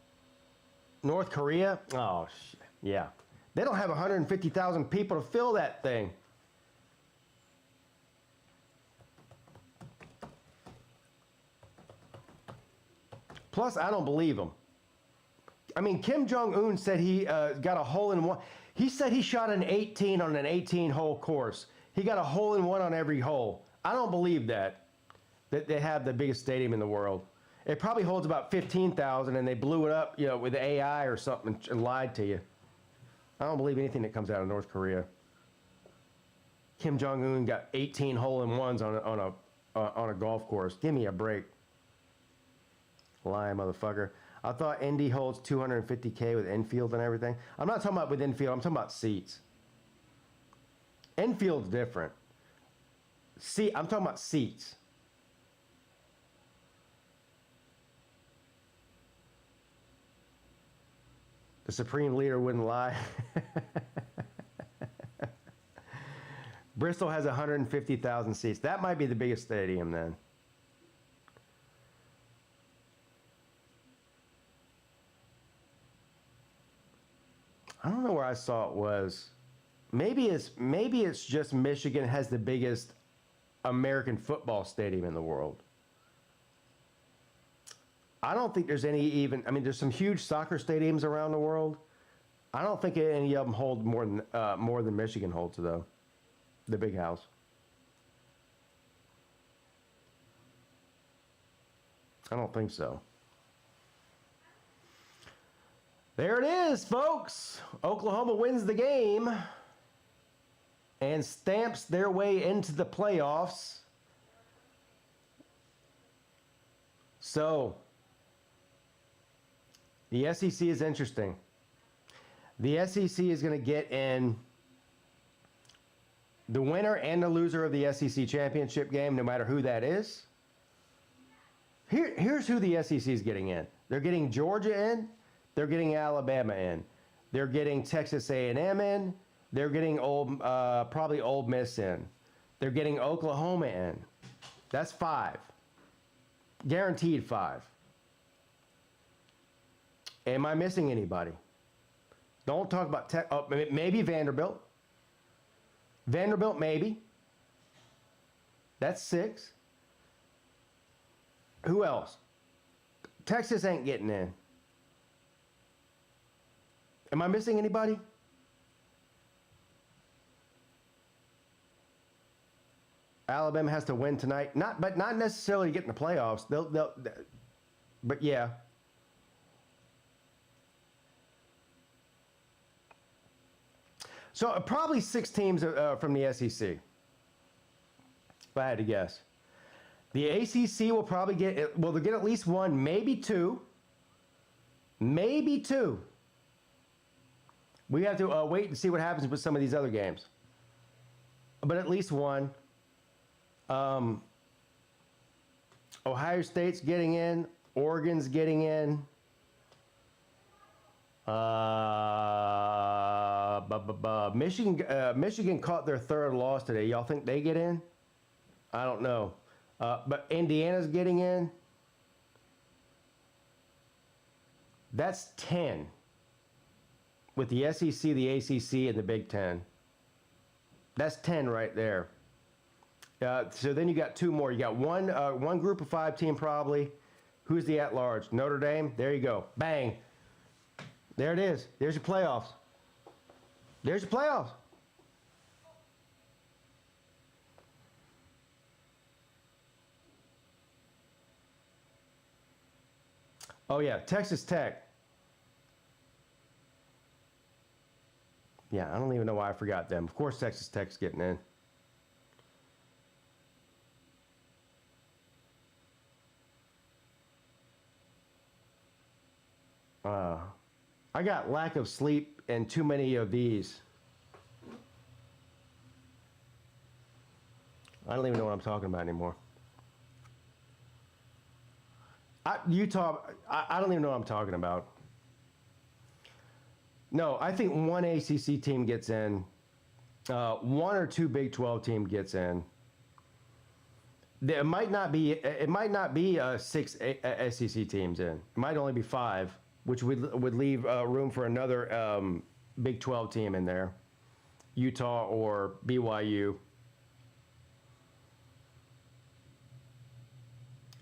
[SPEAKER 1] North Korea? Oh, yeah. They don't have 150,000 people to fill that thing. Plus, I don't believe him. I mean, Kim Jong-un said he got a hole-in-one. He said he shot an 18 on an 18-hole course. He got a hole-in-one on every hole. I don't believe that they have the biggest stadium in the world. It probably holds about 15,000, and they blew it up, with AI or something and lied to you. I don't believe anything that comes out of North Korea. Kim Jong-un got 18 hole-in-ones on a golf course. Give me a break. Lying motherfucker. I thought Indy holds 250K with infield and everything. I'm not talking about with infield. I'm talking about seats. Infield's different. I'm talking about seats. The Supreme Leader wouldn't lie. Bristol has 150,000 seats. That might be the biggest stadium then. I don't know where I saw it was. Maybe it's just Michigan has the biggest American football stadium in the world. I don't think there's any even. I mean, there's some huge soccer stadiums around the world. I don't think any of them hold more than Michigan holds, though. The Big House. I don't think so. There it is, folks. Oklahoma wins the game and stamps their way into the playoffs. So, the SEC is interesting. The SEC is going to get in the winner and the loser of the SEC championship game, no matter who that is. Here's who the SEC is getting in. They're getting Georgia in. They're getting Alabama in. They're getting Texas A&M in. They're getting probably Ole Miss in. They're getting Oklahoma in. That's 5. Guaranteed 5. Am I missing anybody? Don't talk about maybe Vanderbilt. Vanderbilt, maybe. That's 6. Who else? Texas ain't getting in. Am I missing anybody? Alabama has to win tonight. Not necessarily get in the playoffs. But yeah. So probably 6 teams from the SEC. If I had to guess. The ACC will probably they'll get at least 1, maybe 2. Maybe 2. We have to wait and see what happens with some of these other games. But at least 1. Ohio State's getting in. Oregon's getting in. Michigan caught their third loss today. Y'all think they get in? I don't know. But Indiana's getting in. That's 10. With the SEC, the ACC, and the Big Ten. That's 10 right there. So then you got two more. You got one group of 5 team probably. Who's the at-large? Notre Dame. There you go. Bang. There it is. There's your playoffs. There's your playoffs. Oh, yeah. Texas Tech. Yeah, I don't even know why I forgot them. Of course, Texas Tech's getting in. I got lack of sleep and too many of these. I don't even know what I'm talking about anymore. Utah, I don't even know what I'm talking about. No, I think one ACC team gets in. One or two Big 12 team gets in. It might not be 6 SEC teams in. It might only be 5, which would leave room for another Big 12 team in there. Utah or BYU.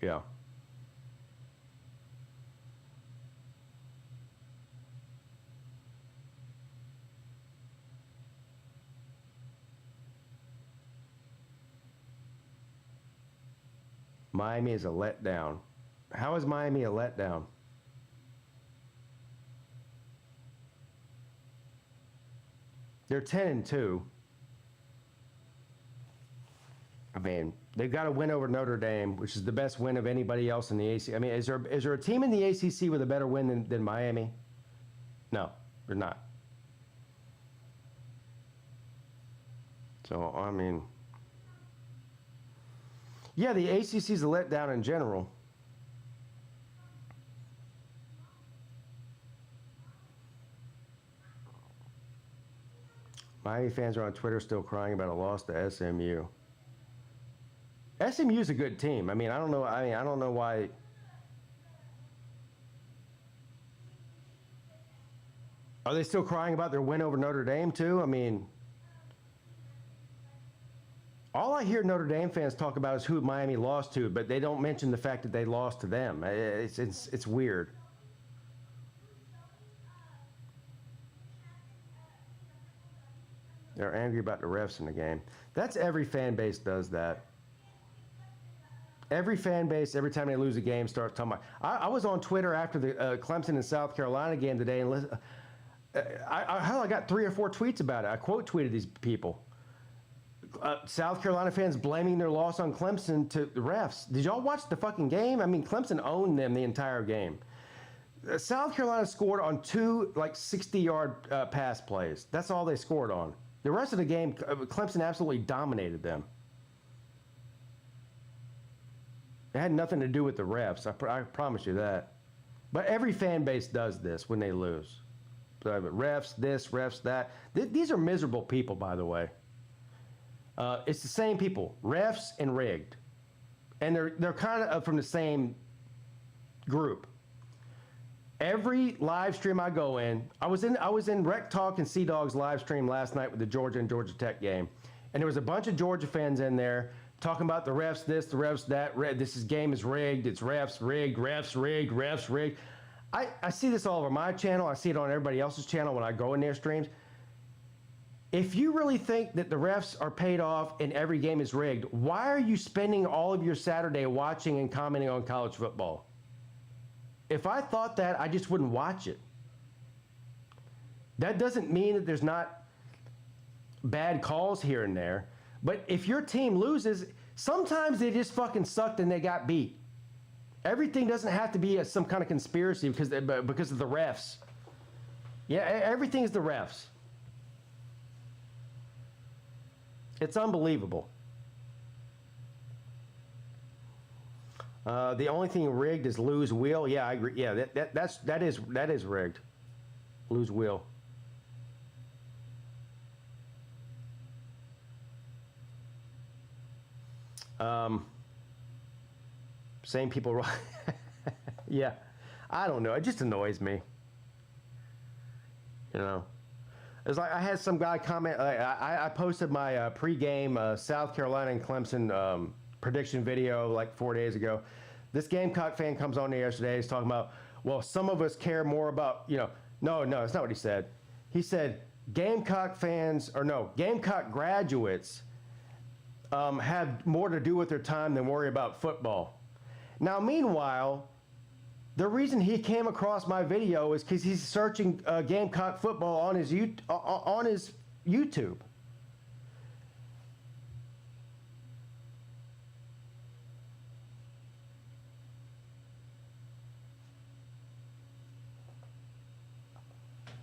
[SPEAKER 1] Yeah. Miami is a letdown. How is Miami a letdown? They're 10-2. I mean, they've got to win over Notre Dame, which is the best win of anybody else in the ACC. I mean, is there a team in the ACC with a better win than Miami? No, they're not. So, I mean, yeah, the ACC is a letdown in general. Miami fans are on Twitter still crying about a loss to SMU. SMU is a good team. I mean, I don't know. I don't know why. Are they still crying about their win over Notre Dame too? I mean, all I hear Notre Dame fans talk about is who Miami lost to, but they don't mention the fact that they lost to them. It's weird. They're angry about the refs in the game. That's every fan base does that. Every fan base, every time they lose a game, starts talking about. I was on Twitter after the Clemson and South Carolina game today, and I got 3 or 4 tweets about it. I quote tweeted these people. South Carolina fans blaming their loss on Clemson to the refs. Did y'all watch the fucking game? I mean, Clemson owned them the entire game. South Carolina scored on 2 60-yard pass plays. That's all they scored on. The rest of the game, Clemson absolutely dominated them. It had nothing to do with the refs. I promise you that. But every fan base does this when they lose. So, refs this, refs that. These are miserable people, by the way. It's the same people, refs and rigged, and they're kind of from the same group. Every live stream I go in, I was in Rec Talk and Sea Dog's live stream last night with the Georgia and Georgia Tech game, and there was a bunch of Georgia fans in there talking about the refs this, the refs that. Game is rigged. It's refs rigged, refs rigged, refs rigged. I see this all over my channel. I see it on everybody else's channel when I go in their streams. If you really think that the refs are paid off and every game is rigged, why are you spending all of your Saturday watching and commenting on college football? If I thought that, I just wouldn't watch it. That doesn't mean that there's not bad calls here and there. But if your team loses, sometimes they just fucking sucked and they got beat. Everything doesn't have to be some kind of conspiracy because of the refs. Yeah, everything is the refs. It's unbelievable. The only thing rigged is lose wheel. Yeah, I agree. Yeah, that is rigged. Lose wheel. Same people. Yeah, I don't know. It just annoys me. You know, it's like I had some guy comment. I posted my pregame South Carolina and Clemson prediction video like 4 days ago. This Gamecock fan comes on here yesterday. He's talking about, well, some of us care more about, no, that's not what he said. He said Gamecock fans, or no, Gamecock graduates have more to do with their time than worry about football. Now, meanwhile, the reason he came across my video is because he's searching Gamecock football on his YouTube.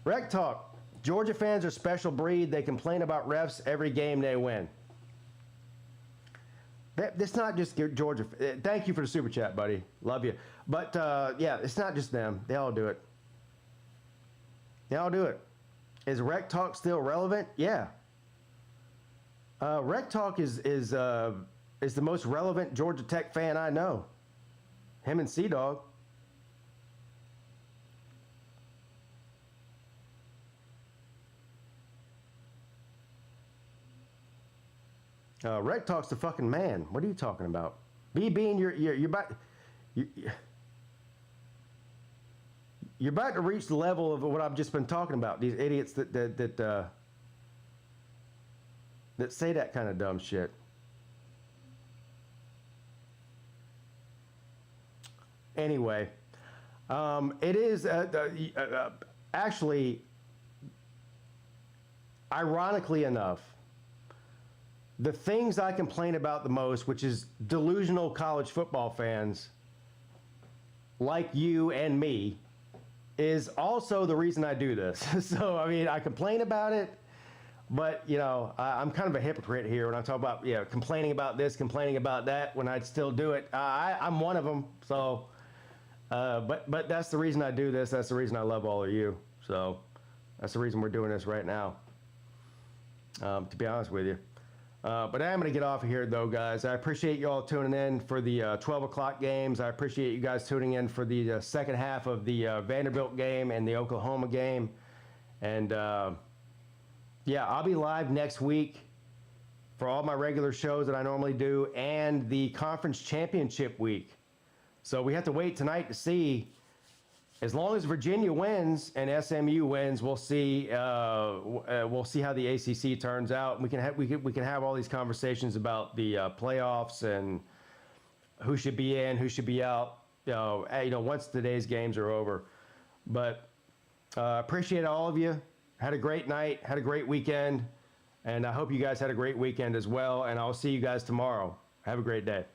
[SPEAKER 1] Rec Talk. Georgia fans are a special breed. They complain about refs every game they win. It's not just Georgia. Thank you for the super chat, buddy. Love you. But, yeah, it's not just them. They all do it. They all do it. Is Rec Talk still relevant? Yeah. Rec Talk is the most relevant Georgia Tech fan I know. Him and Sea-Dog. Rec Talk's the fucking man. What are you talking about? BB, you're about to reach the level of what I've just been talking about. These idiots that say that kind of dumb shit. Anyway, it is actually, ironically enough, the things I complain about the most, which is delusional college football fans like you and me, is also the reason I do this. So, I mean, I complain about it, but, I'm kind of a hypocrite here when I talk about, complaining about this, complaining about that, when I'd still do it. I'm one of them, so, but that's the reason I do this. That's the reason I love all of you. So, that's the reason we're doing this right now, to be honest with you. But I am going to get off of here, though, guys. I appreciate you all tuning in for the 12 o'clock games. I appreciate you guys tuning in for the second half of the Vanderbilt game and the Oklahoma game. And, yeah, I'll be live next week for all my regular shows that I normally do and the conference championship week. So we have to wait tonight to see. As long as Virginia wins and SMU wins, we'll see how the ACC turns out. We can have all these conversations about the playoffs and who should be in, who should be out. Once today's games are over. But appreciate all of you. Had a great night. Had a great weekend, and I hope you guys had a great weekend as well. And I'll see you guys tomorrow. Have a great day.